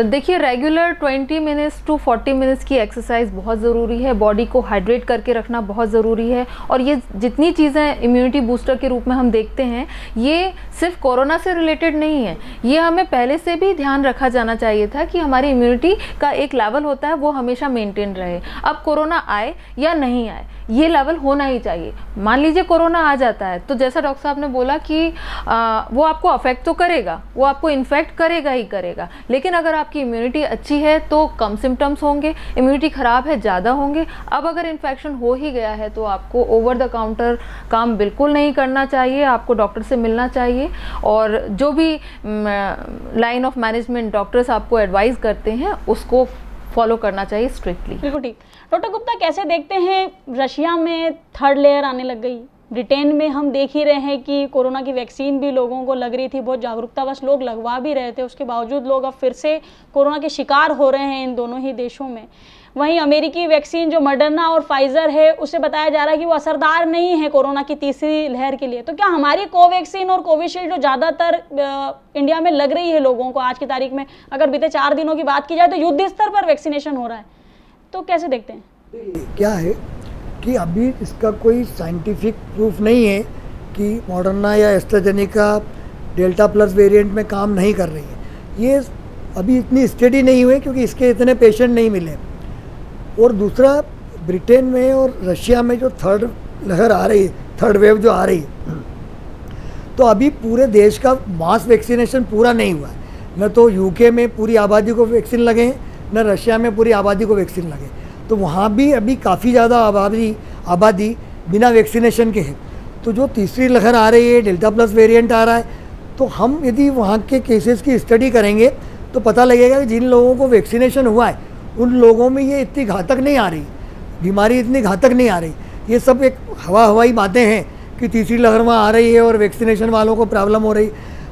देखिए रेगुलर 20 मिनट्स टू 40 मिनट्स की एक्सरसाइज बहुत ज़रूरी है, बॉडी को हाइड्रेट करके रखना बहुत ज़रूरी है। और ये जितनी चीज़ें इम्यूनिटी बूस्टर के रूप में हम देखते हैं, ये सिर्फ कोरोना से रिलेटेड नहीं है, ये हमें पहले से भी ध्यान रखा जाना चाहिए था कि हमारी इम्यूनिटी का एक लेवल होता है वो हमेशा मेंटेन रहे। अब कोरोना आए या नहीं आए, ये लेवल होना ही चाहिए। मान लीजिए कोरोना आ जाता है तो जैसा डॉक्टर साहब ने बोला कि वो आपको अफेक्ट तो करेगा, वो आपको इन्फेक्ट करेगा ही करेगा, लेकिन अगर आपकी इम्यूनिटी अच्छी है तो कम सिम्टम्स होंगे, इम्यूनिटी ख़राब है ज़्यादा होंगे। अब अगर इन्फेक्शन हो ही गया है तो आपको ओवर द काउंटर काम बिल्कुल नहीं करना चाहिए, आपको डॉक्टर से मिलना चाहिए और जो भी लाइन ऑफ मैनेजमेंट डॉक्टर्स आपको एडवाइस करते हैं उसको फॉलो करना चाहिए स्ट्रिक्टली।
बिल्कुल ठीक। डॉक्टर गुप्ता, कैसे देखते हैं रशिया में थर्ड लेयर आने लग गई, ब्रिटेन में हम देख ही रहे हैं कि कोरोना की वैक्सीन भी लोगों को लग रही थी, बहुत जागरूकतावश लोग लगवा भी रहे थे, उसके बावजूद लोग अब फिर से कोरोना के शिकार हो रहे हैं इन दोनों ही देशों में। वहीं अमेरिकी वैक्सीन जो मॉडर्ना और फाइजर है उसे बताया जा रहा है कि वो असरदार नहीं है कोरोना की तीसरी लहर के लिए। तो क्या हमारी कोवैक्सीन और कोविशील्ड जो ज़्यादातर इंडिया में लग रही है लोगों को आज की तारीख में, अगर बीते 4 दिनों की बात की जाए तो युद्ध स्तर पर वैक्सीनेशन हो रहा है, तो कैसे देखते हैं?
क्या है कि अभी इसका कोई साइंटिफिक प्रूफ नहीं है कि मॉडर्ना या एस्ट्राजेनेका डेल्टा प्लस वेरिएंट में काम नहीं कर रही है। ये अभी इतनी स्टडी नहीं हुई क्योंकि इसके इतने पेशेंट नहीं मिले। और दूसरा, ब्रिटेन में और रशिया में जो थर्ड लहर आ रही है, थर्ड वेव जो आ रही है, तो अभी पूरे देश का मास वैक्सीनेशन पूरा नहीं हुआ है। न तो यूके में पूरी आबादी को वैक्सीन लगे हैं, न रशिया में पूरी आबादी को वैक्सीन लगे। तो वहाँ भी अभी काफ़ी ज़्यादा आबादी बिना वैक्सीनेशन के है। तो जो तीसरी लहर आ रही है, डेल्टा प्लस वेरिएंट आ रहा है, तो हम यदि वहाँ के केसेस की स्टडी करेंगे तो पता लगेगा कि जिन लोगों को वैक्सीनेशन हुआ है उन लोगों में ये इतनी घातक नहीं आ रही, बीमारी इतनी घातक नहीं आ रही। ये सब एक हवाई बातें हैं कि तीसरी लहर वहाँ आ रही है और वैक्सीनेशन वालों को प्रॉब्लम हो रही।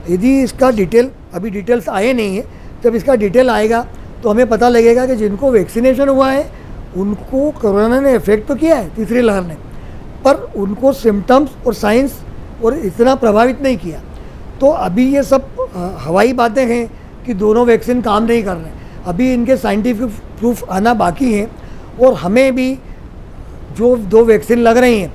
यदि इसका अभी डिटेल्स आए नहीं है, जब इसका डिटेल आएगा तो हमें पता लगेगा कि जिनको वैक्सीनेशन हुआ है उनको कोरोना ने इफेक्ट तो किया है तीसरी लहर ने, पर उनको सिम्टम्स और साइंस और इतना प्रभावित नहीं किया। तो अभी ये सब हवाई बातें हैं कि दोनों वैक्सीन काम नहीं कर रहे हैं। अभी इनके साइंटिफिक प्रूफ आना बाकी हैं और हमें भी जो 2 वैक्सीन लग रही हैं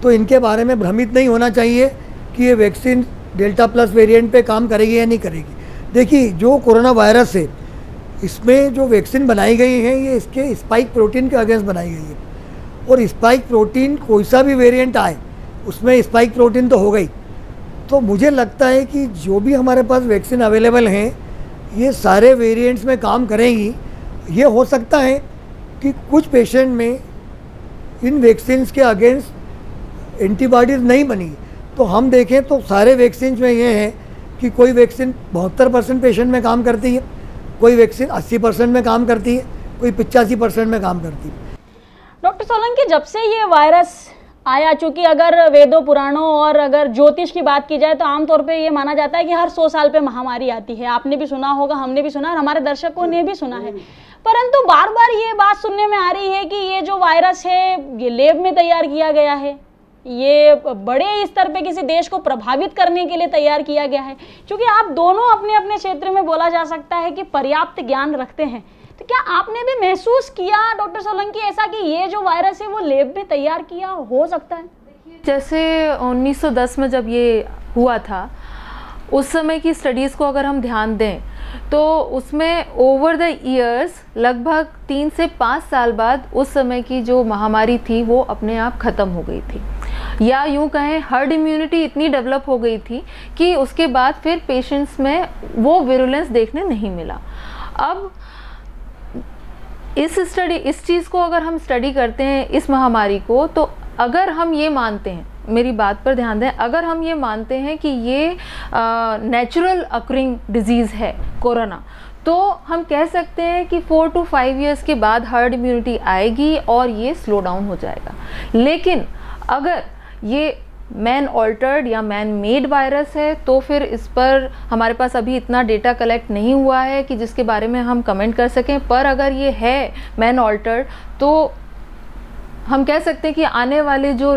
तो इनके बारे में भ्रमित नहीं होना चाहिए कि ये वैक्सीन डेल्टा प्लस वेरिएंट पे काम करेगी या नहीं करेगी। देखिए, जो कोरोना वायरस है इसमें जो वैक्सीन बनाई गई है ये इसके स्पाइक प्रोटीन के अगेंस्ट बनाई गई है, और स्पाइक प्रोटीन कोई सा भी वेरिएंट आए उसमें स्पाइक प्रोटीन तो हो गई। तो मुझे लगता है कि जो भी हमारे पास वैक्सीन अवेलेबल हैं ये सारे वेरिएंट्स में काम करेंगी। ये हो सकता है कि कुछ पेशेंट में इन वैक्सीन्स के अगेंस्ट एंटीबॉडीज़ नहीं बनी। तो हम देखें तो सारे वैक्सीन्स में ये है कि कोई वैक्सीन 72% पेशेंट में काम करती है, कोई वैक्सीन 80% में काम करती है, कोई 85% में काम करती है।
डॉक्टर सोलंकी, जब से ये वायरस आया, चूंकि अगर वेदों पुराणों और अगर ज्योतिष की बात की जाए तो आमतौर पे ये माना जाता है कि हर 100 साल पे महामारी आती है। आपने भी सुना होगा, हमने भी सुना और हमारे दर्शकों ने भी सुना है। परंतु बार बार ये बात सुनने में आ रही है कि ये जो वायरस है ये लैब में तैयार किया गया है, ये बड़े स्तर पे किसी देश को प्रभावित करने के लिए तैयार किया गया है। क्योंकि आप दोनों अपने अपने क्षेत्र में बोला जा सकता है कि पर्याप्त ज्ञान रखते हैं, तो क्या आपने भी महसूस किया डॉक्टर सोलंकी ऐसा कि ये जो वायरस है वो लैब में तैयार किया हो सकता है?
जैसे 1910 में जब ये हुआ था उस समय की स्टडीज़ को अगर हम ध्यान दें तो उसमें ओवर द ईयर्स लगभग 3 से 5 साल बाद उस समय की जो महामारी थी वो अपने आप ख़त्म हो गई थी, या यूँ कहें हर्ड इम्यूनिटी इतनी डेवलप हो गई थी कि उसके बाद फिर पेशेंट्स में वो विरुलेंस देखने नहीं मिला। अब इस चीज़ को अगर हम स्टडी करते हैं, इस महामारी को, तो अगर हम ये मानते हैं, मेरी बात पर ध्यान दें, अगर हम ये मानते हैं कि ये नेचुरल अकरिंग डिजीज़ है कोरोना, तो हम कह सकते हैं कि 4 to 5 इयर्स के बाद हर्ड इम्यूनिटी आएगी और ये स्लो डाउन हो जाएगा। लेकिन अगर ये मैन ऑल्टर्ड या मैन मेड वायरस है तो फिर इस पर हमारे पास अभी इतना डेटा कलेक्ट नहीं हुआ है कि जिसके बारे में हम कमेंट कर सकें। पर अगर ये है मैन ऑल्टर्ड तो हम कह सकते हैं कि आने वाले जो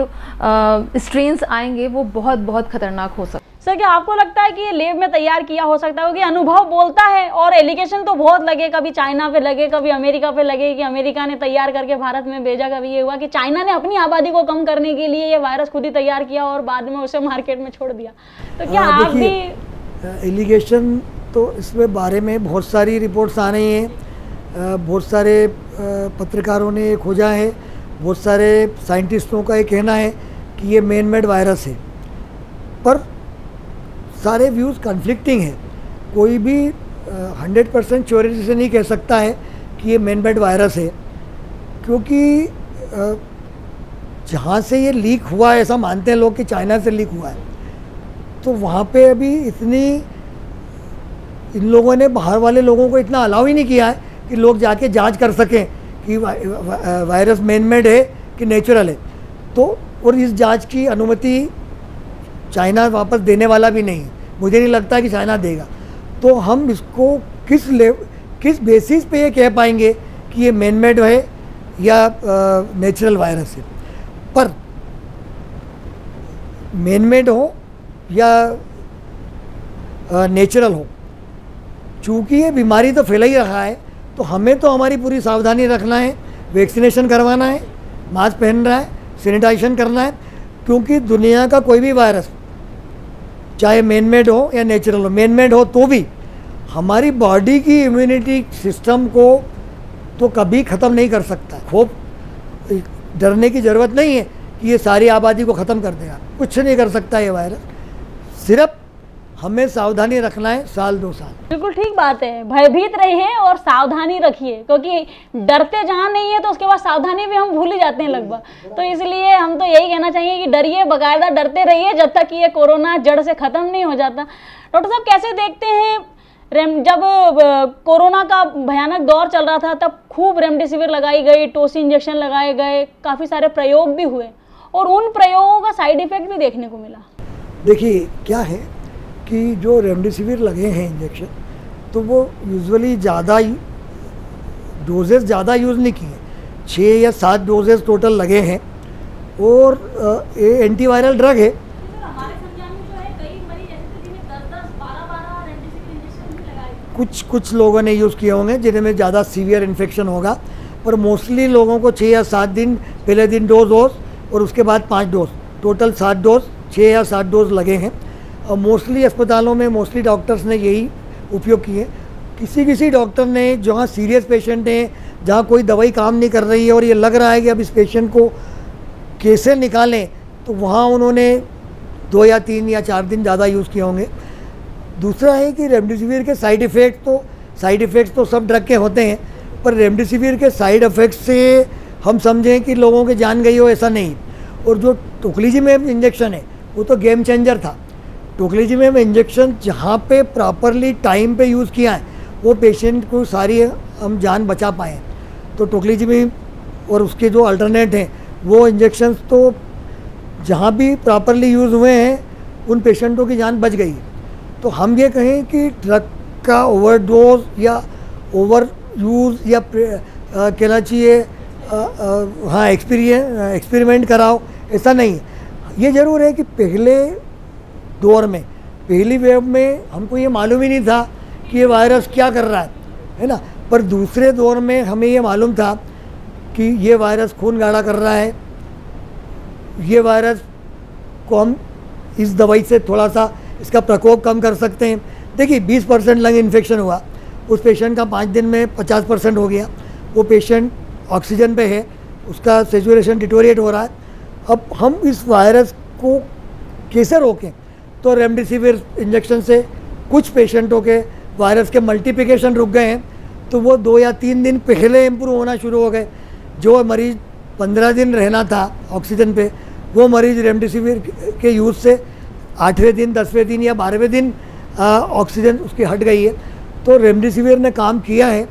स्ट्रेन्स आएंगे वो बहुत बहुत खतरनाक हो सकते हैं।
सर, क्या आपको लगता है कि ये लैब में तैयार किया हो सकता है? क्योंकि अनुभव बोलता है और एलिगेशन तो बहुत लगे, कभी चाइना पे लगे, कभी अमेरिका पे लगे कि अमेरिका ने तैयार करके भारत में भेजा, कभी ये हुआ कि चाइना ने अपनी आबादी को कम करने के लिए ये वायरस खुद ही तैयार किया और बाद में उसे मार्केट में छोड़ दिया। तो क्या आप भी
एलिगेशन तो इसमें बारे में बहुत सारी रिपोर्ट्स आ रही हैं, बहुत सारे पत्रकारों ने खोजा है, बहुत सारे साइंटिस्टों का ये कहना है कि ये मैन मेड वायरस है, पर सारे व्यूज़ कन्फ्लिक्टिंग हैं। कोई भी 100% श्योरिटी से नहीं कह सकता है कि ये मैन मेड वायरस है, क्योंकि जहाँ से ये लीक हुआ है ऐसा मानते हैं लोग कि चाइना से लीक हुआ है, तो वहाँ पे अभी इतनी इन लोगों ने बाहर वाले लोगों को इतना अलाउ ही नहीं किया है कि लोग जाके जांच कर सकें कि वायरस मैन मेड है कि नेचुरल है। तो और इस जांच की अनुमति चाइना वापस देने वाला भी नहीं है, मुझे नहीं लगता कि चाइना देगा। तो हम इसको किस बेसिस पे ये कह पाएंगे कि ये मैन मेड है या नेचुरल वायरस है। पर मैन मेड हो या नेचुरल हो, चूँकि ये बीमारी तो फैला ही रहा है, तो हमें तो हमारी पूरी सावधानी रखना है, वैक्सीनेशन करवाना है, मास्क पहनना है, सैनिटाइजेशन करना है, क्योंकि दुनिया का कोई भी वायरस चाहे मैन मेड हो या नेचुरल हो, मैन मेड हो तो भी हमारी बॉडी की इम्यूनिटी सिस्टम को तो कभी ख़त्म नहीं कर सकता। खूब डरने की ज़रूरत नहीं है कि ये सारी आबादी को ख़त्म कर देगा, कुछ नहीं कर सकता ये वायरस। सिर्फ हमें सावधानी रखना है, 1-2 साल।
बिल्कुल ठीक बात है, भयभीत रहिए और सावधानी रखिए, क्योंकि डरते जहाँ नहीं है तो उसके बाद सावधानी भी हम भूल ही जाते हैं लगभग। तो इसलिए हम तो यही कहना चाहिए कि डरिए, बाकायदा डरते रहिए जब तक कि ये कोरोना जड़ से ख़त्म नहीं हो जाता। डॉक्टर साहब, कैसे देखते हैं, जब कोरोना का भयानक दौर चल रहा था तब खूब रेमडेसिविर लगाई गई, टोसी इंजेक्शन लगाए गए, काफ़ी सारे प्रयोग भी हुए और उन प्रयोगों का साइड इफेक्ट भी देखने को मिला।
देखिए क्या है कि जो रेमडेसिविर लगे हैं इंजेक्शन, तो वो यूजुअली ज़्यादा डोजेस ज़्यादा यूज़ नहीं किए, 6 या 7 डोजेस टोटल लगे हैं और ये एंटीवायरल ड्रग है। कुछ लोगों ने यूज़ किए होंगे जिनमें ज़्यादा सीवियर इन्फेक्शन होगा, पर मोस्टली लोगों को 6 या 7 दिन, पहले दिन 2 डोज और उसके बाद 5 डोज, टोटल 7 डोज, 6 या 7 डोज लगे हैं। और मोस्टली अस्पतालों में मोस्टली डॉक्टर्स ने यही उपयोग किए। किसी डॉक्टर ने जहाँ सीरियस पेशेंट हैं, जहाँ कोई दवाई काम नहीं कर रही है और ये लग रहा है कि अब इस पेशेंट को कैसे निकालें, तो वहाँ उन्होंने 2 या 3 या 4 दिन ज़्यादा यूज़ किए होंगे। दूसरा है कि रेमडेसिविर के साइड इफ़ेक्ट्स तो सब ड्रग के होते हैं, पर रेमडेसिविर के साइड इफ़ेक्ट्स से हम समझें कि लोगों की जान गई हो ऐसा नहीं। और जो टोक्लिजिमेब इंजेक्शन है वो तो गेम चेंजर था। टोक्लिजिमेब इंजेक्शन जहाँ पे प्रॉपरली टाइम पे यूज़ किया है वो पेशेंट को सारी हम जान बचा पाए। तो टोक्लिजिमेब और उसके जो अल्टरनेट हैं वो इंजेक्शंस तो जहाँ भी प्रॉपरली यूज़ हुए हैं उन पेशेंटों की जान बच गई। तो हम ये कहें कि ड्रग का ओवरडोज या ओवर यूज़ या कहना चाहिए हाँ एक्सपेरिमेंट कराओ, ऐसा नहीं है। ये ज़रूर है कि पहले दौर में, पहली वेव में हमको ये मालूम ही नहीं था कि ये वायरस क्या कर रहा है ना। पर दूसरे दौर में हमें ये मालूम था कि ये वायरस खून गाढ़ा कर रहा है, ये वायरस को हम इस दवाई से थोड़ा सा इसका प्रकोप कम कर सकते हैं। देखिए 20% लंग इन्फेक्शन हुआ, उस पेशेंट का 5 दिन में 50% हो गया। वो पेशेंट ऑक्सीजन पे है, उसका सेचुरेशन डिटोरिएट हो रहा है। अब हम इस वायरस को कैसे रोकें? तो रेमडेसिविर इंजेक्शन से कुछ पेशेंटों के वायरस के मल्टीप्लिकेशन रुक गए हैं, तो वो 2 या 3 दिन पहले इम्प्रूव होना शुरू हो गए। जो मरीज़ 15 दिन रहना था ऑक्सीजन पे, वो मरीज़ रेमडेसिविर के यूज़ से 8वें दिन, 10वें दिन या 12वें दिन ऑक्सीजन उसकी हट गई है। तो रेमडेसिविर ने काम किया है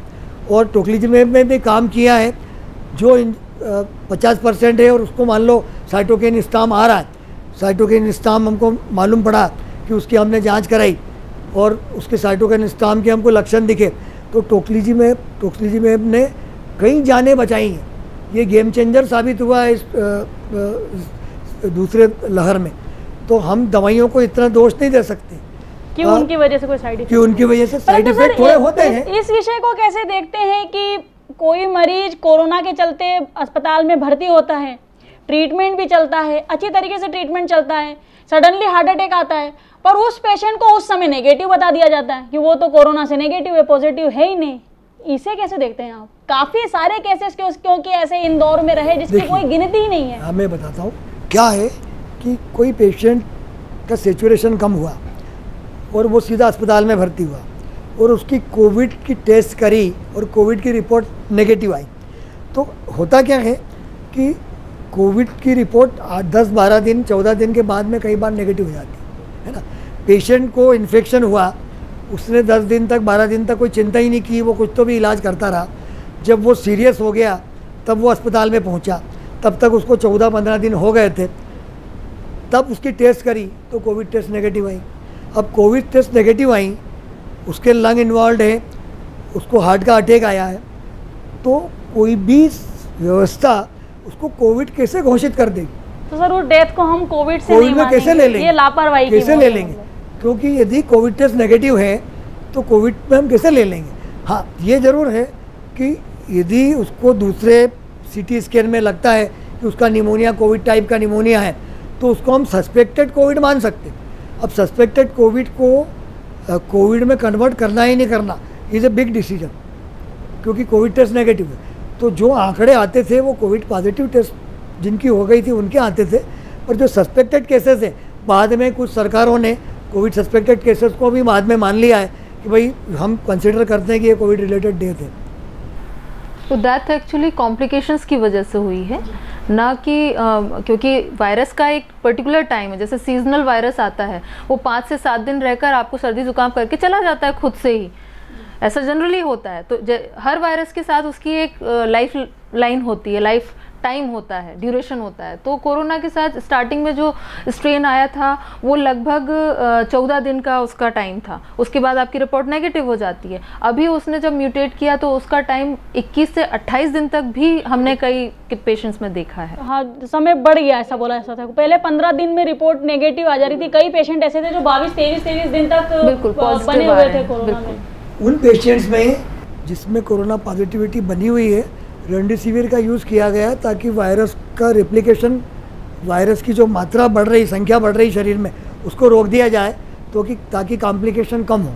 और टोक्लिजुमेब में भी काम किया है, जो 50% है। और उसको मान लो साइटोकिन स्टॉर्म आ रहा है, साइटोकिन स्टॉर्म हमको मालूम पड़ा कि उसकी हमने जांच कराई और उसके साइटोकिन स्टॉर्म के हमको लक्षण दिखे, तो टोक्लिजुमेब ने कई जानें बचाई हैं। ये गेम चेंजर साबित हुआ है इस दूसरे लहर में। तो हम दवाइयों को इतना दोष नहीं दे सकते
कि उनकी वजह से कोई साइड इफेक्ट,
कि उनकी वजह से साइड इफेक्ट थोड़े होते हैं।
इस विषय को कैसे देखते हैं कि कोई मरीज कोरोना के चलते अस्पताल में भर्ती होता है, ट्रीटमेंट भी चलता है, अच्छी तरीके से ट्रीटमेंट चलता है, सडनली हार्ट अटैक आता है, पर उस पेशेंट को उस समय नेगेटिव बता दिया जाता है कि वो तो कोरोना से नेगेटिव है, पॉजिटिव है ही नहीं। इसे कैसे देखते हैं आप? काफी सारे केसेस क्योंकि ऐसे इंदौर में रहे जिसकी कोई गिनती ही नहीं है।
मैं बताता हूँ क्या है कि कोई पेशेंट का सेचुरेशन कम हुआ और वो सीधा अस्पताल में भर्ती हुआ और उसकी कोविड की टेस्ट करी और कोविड की रिपोर्ट नेगेटिव आई। तो होता क्या है कि कोविड की रिपोर्ट 10-12 दिन 14 दिन के बाद में कई बार नेगेटिव हो जाती है ना। पेशेंट को इन्फेक्शन हुआ, उसने 10 दिन तक 12 दिन तक कोई चिंता ही नहीं की, वो कुछ तो भी इलाज करता रहा। जब वो सीरियस हो गया तब वो अस्पताल में पहुंचा, तब तक उसको 14-15 दिन हो गए थे, तब उसकी टेस्ट करी तो कोविड टेस्ट नेगेटिव आई। अब कोविड टेस्ट नेगेटिव आई, उसके लंग इन्वॉल्व है, उसको हार्ट का अटैक आया है, तो कोई भी व्यवस्था उसको कोविड कैसे घोषित कर देगी?
तो सर वो डेथ को हम कोविड से
नहीं मानेंगे, कैसे ले लेंगे?
ये लापरवाही
कैसे ले लेंगे? क्योंकि यदि कोविड टेस्ट नेगेटिव है तो कोविड में हम कैसे ले लेंगे? हाँ, ये ज़रूर है कि यदि उसको दूसरे सीटी स्कैन में लगता है कि उसका निमोनिया कोविड टाइप का निमोनिया है, तो उसको हम सस्पेक्टेड कोविड मान सकते हैं। अब सस्पेक्टेड कोविड को कोविड में कन्वर्ट करना ही नहीं करना इज़ ए बिग डिसीजन, क्योंकि कोविड टेस्ट नेगेटिव है। तो जो आंकड़े आते थे वो कोविड पॉजिटिव टेस्ट जिनकी हो गई थी उनके आते थे, पर जो सस्पेक्टेड केसेस है, बाद में कुछ सरकारों ने कोविड सस्पेक्टेड केसेस को भी बाद में मान लिया है कि भाई हम कंसिडर करते हैं कि ये कोविड रिलेटेड डेथ है।
तो डेथ एक्चुअली कॉम्प्लिकेशंस की वजह से हुई है, ना कि क्योंकि वायरस का एक पर्टिकुलर टाइम है। जैसे सीजनल वायरस आता है, वो 5 से 7 दिन रहकर आपको सर्दी जुकाम करके चला जाता है खुद से ही, ऐसा जनरली होता है। तो हर वायरस के साथ उसकी एक लाइफ लाइन होती है, लाइफ टाइम होता है, ड्यूरेशन होता है। तो कोरोना के साथ स्टार्टिंग में जो स्ट्रेन आया था वो लगभग 14 दिन का उसका टाइम था, उसके बाद आपकी रिपोर्ट नेगेटिव हो जाती है। अभी उसने जब म्यूटेट किया तो उसका टाइम 21 से 28 दिन तक भी हमने कई पेशेंट्स में देखा है।
हाँ, समय बढ़ गया, ऐसा बोला ऐसा था। पहले 15 दिन में रिपोर्ट नेगेटिव आ जा रही थी, कई पेशेंट ऐसे थे जो 22-23 दिन तक
बिल्कुल
बने हुए थे कोरोना में।
उन पेशेंट्स में जिसमें कोरोना पॉजिटिविटी बनी हुई है, रेमडेसिविर का यूज़ किया गया ताकि वायरस का रेप्लिकेशन, वायरस की जो मात्रा बढ़ रही, संख्या बढ़ रही शरीर में, उसको रोक दिया जाए तो कि ताकि कॉम्प्लिकेशन कम हो।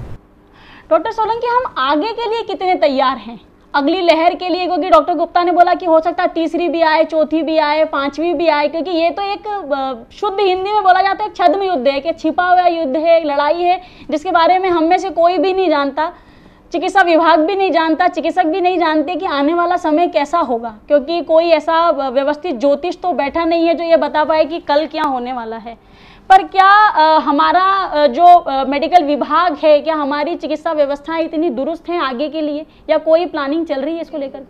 डॉक्टर सोलंकी, हम आगे के लिए कितने तैयार हैं अगली लहर के लिए? क्योंकि डॉक्टर गुप्ता ने बोला कि हो सकता है तीसरी भी आए, चौथी भी आए, 5वीं भी आए, क्योंकि ये तो एक शुद्ध हिंदी में बोला जाता है एक छद्म युद्ध है, कि छिपा हुआ युद्ध है, एक लड़ाई है जिसके बारे में हम में से कोई भी नहीं जानता, चिकित्सा विभाग भी नहीं जानता, चिकित्सक भी नहीं जानते कि आने वाला समय कैसा होगा, क्योंकि कोई ऐसा व्यवस्थित ज्योतिष तो बैठा नहीं है जो ये बता पाए कि कल क्या होने वाला है। पर क्या हमारा जो मेडिकल विभाग है, क्या हमारी चिकित्सा व्यवस्थाएं इतनी दुरुस्त हैं आगे के लिए, या कोई प्लानिंग चल रही है इसको लेकर?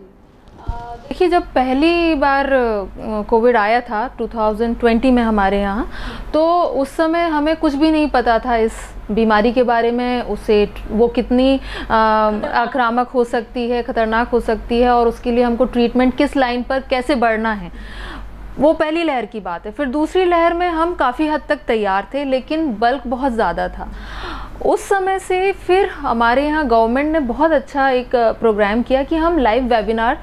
देखिए, जब पहली बार कोविड आया था 2020 में हमारे यहाँ, तो उस समय हमें कुछ भी नहीं पता था इस बीमारी के बारे में, उसे वो कितनी आक्रामक हो सकती है, ख़तरनाक हो सकती है, और उसके लिए हमको ट्रीटमेंट किस लाइन पर कैसे बढ़ना है। वो पहली लहर की बात है। फिर दूसरी लहर में हम काफ़ी हद तक तैयार थे, लेकिन बल्क बहुत ज़्यादा था। उस समय से फिर हमारे यहाँ गवर्नमेंट ने बहुत अच्छा एक प्रोग्राम किया कि हम लाइव वेबिनार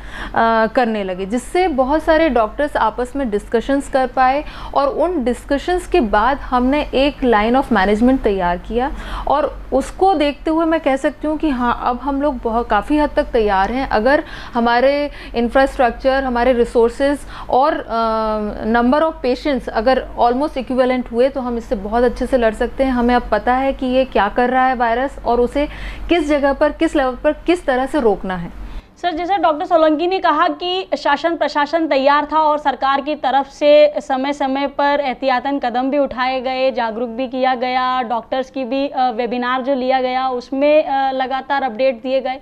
करने लगे, जिससे बहुत सारे डॉक्टर्स आपस में डिस्कशंस कर पाए, और उन डिस्कशंस के बाद हमने एक लाइन ऑफ मैनेजमेंट तैयार किया। और उसको देखते हुए मैं कह सकती हूँ कि हाँ, अब हम लोग बहुत काफ़ी हद तक तैयार हैं। अगर हमारे इंफ्रास्ट्रक्चर, हमारे रिसोर्सेज और नंबर ऑफ पेशेंट्स अगर ऑलमोस्ट इक्विवेलेंट हुए तो हम इससे बहुत अच्छे से लड़ सकते हैं। हमें अब पता है कि ये क्या क्या कर रहा है वायरस और उसे किस जगह पर, किस लेवल पर, किस तरह से रोकना है।
सर, जैसे डॉक्टर सोलंकी ने कहा कि शासन प्रशासन तैयार था और सरकार की तरफ से समय समय पर एहतियातन कदम भी उठाए गए, जागरूक भी किया गया, डॉक्टर्स की भी वेबिनार जो लिया गया उसमें लगातार अपडेट दिए गए।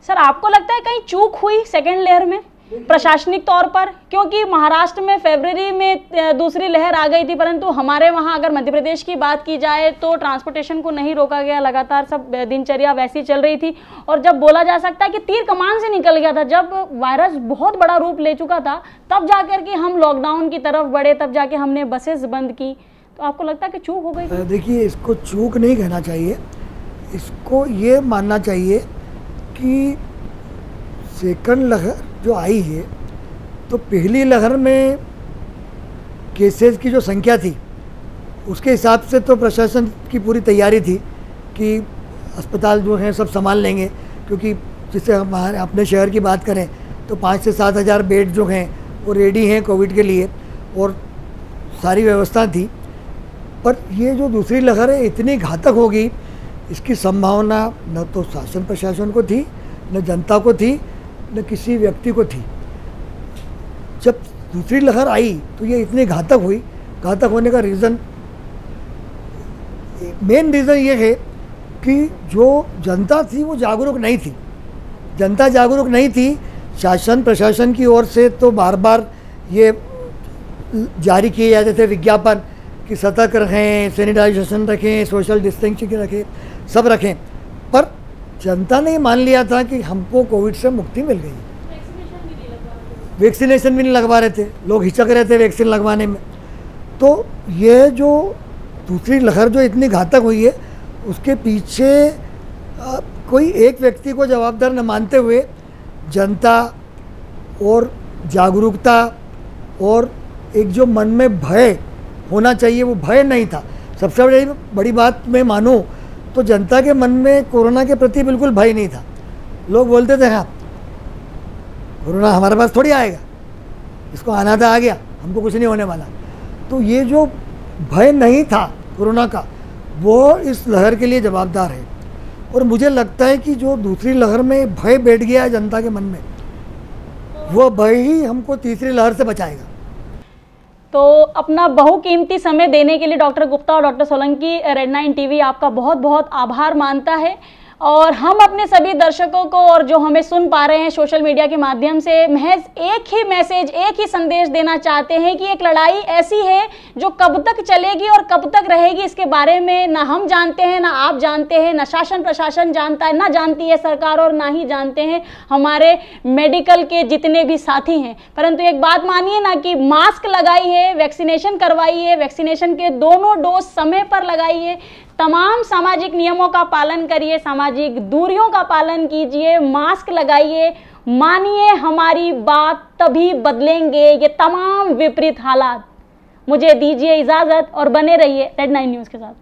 सर, आपको लगता है कहीं चूक हुई सेकेंड लेयर में प्रशासनिक तौर पर? क्योंकि महाराष्ट्र में फरवरी में दूसरी लहर आ गई थी, परंतु हमारे वहाँ अगर मध्य प्रदेश की बात की जाए तो ट्रांसपोर्टेशन को नहीं रोका गया, लगातार सब दिनचर्या वैसी चल रही थी। और जब बोला जा सकता है कि तीर कमान से निकल गया था, जब वायरस बहुत बड़ा रूप ले चुका था, तब जाकर के हम लॉकडाउन की तरफ बढ़े, तब जाके हमने बसेस बंद की। तो आपको लगता है कि चूक हो गई?
देखिए, इसको चूक नहीं कहना चाहिए, इसको ये मानना चाहिए कि सेकंड लहर जो आई है तो पहली लहर में केसेस की जो संख्या थी उसके हिसाब से तो प्रशासन की पूरी तैयारी थी कि अस्पताल जो हैं सब संभाल लेंगे, क्योंकि जिससे हमारे अपने शहर की बात करें तो 5 से 7 हज़ार बेड जो हैं वो रेडी हैं कोविड के लिए और सारी व्यवस्था थी। पर ये जो दूसरी लहर है इतनी घातक होगी, इसकी संभावना न तो शासन प्रशासन को थी, न जनता को थी, न किसी व्यक्ति को थी। जब दूसरी लहर आई तो ये इतनी घातक हुई। घातक होने का रीज़न, मेन रीज़न ये है कि जो जनता थी वो जागरूक नहीं थी। जनता जागरूक नहीं थी। शासन प्रशासन की ओर से तो बार बार ये जारी किए जाते थे विज्ञापन कि सतर्क रहें, सैनिटाइजेशन रखें, सोशल डिस्टेंसिंग रखें, सब रखें, पर जनता ने मान लिया था कि हमको कोविड से मुक्ति मिल गई। वैक्सीनेशन भी नहीं लगवा रहे थे, लोग हिचक रहे थे वैक्सीन लगवाने में। तो ये जो दूसरी लहर जो इतनी घातक हुई है उसके पीछे कोई एक व्यक्ति को जवाबदार न मानते हुए जनता और जागरूकता और एक जो मन में भय होना चाहिए वो भय नहीं था। सबसे बड़ी बात मैं मानूं तो जनता के मन में कोरोना के प्रति बिल्कुल भय नहीं था। लोग बोलते थे हाँ कोरोना हमारे पास थोड़ी आएगा, इसको आना था आ गया, हमको कुछ नहीं होने वाला। तो ये जो भय नहीं था कोरोना का वो इस लहर के लिए जवाबदार है। और मुझे लगता है कि जो दूसरी लहर में भय बैठ गया है जनता के मन में, वो भय ही हमको तीसरी लहर से बचाएगा।
तो अपना बहुकीमती समय देने के लिए डॉक्टर गुप्ता और डॉक्टर सोलंकी, रेड 9 टीवी आपका बहुत बहुत आभार मानता है। और हम अपने सभी दर्शकों को और जो हमें सुन पा रहे हैं सोशल मीडिया के माध्यम से महज एक ही मैसेज, एक ही संदेश देना चाहते हैं कि एक लड़ाई ऐसी है जो कब तक चलेगी और कब तक रहेगी इसके बारे में ना हम जानते हैं, ना आप जानते हैं, ना शासन प्रशासन जानता है, ना जानती है सरकार और ना ही जानते हैं हमारे मेडिकल के जितने भी साथी हैं। परंतु एक बात मानिए ना कि मास्क लगाइए, वैक्सीनेशन करवाइए, वैक्सीनेशन के दोनों डोज समय पर लगाइए, तमाम सामाजिक नियमों का पालन करिए, सामाजिक दूरियों का पालन कीजिए, मास्क लगाइए, मानिए हमारी बात, तभी बदलेंगे ये तमाम विपरीत हालात। मुझे दीजिए इजाजत और बने रहिए रेड 9 न्यूज़ के साथ।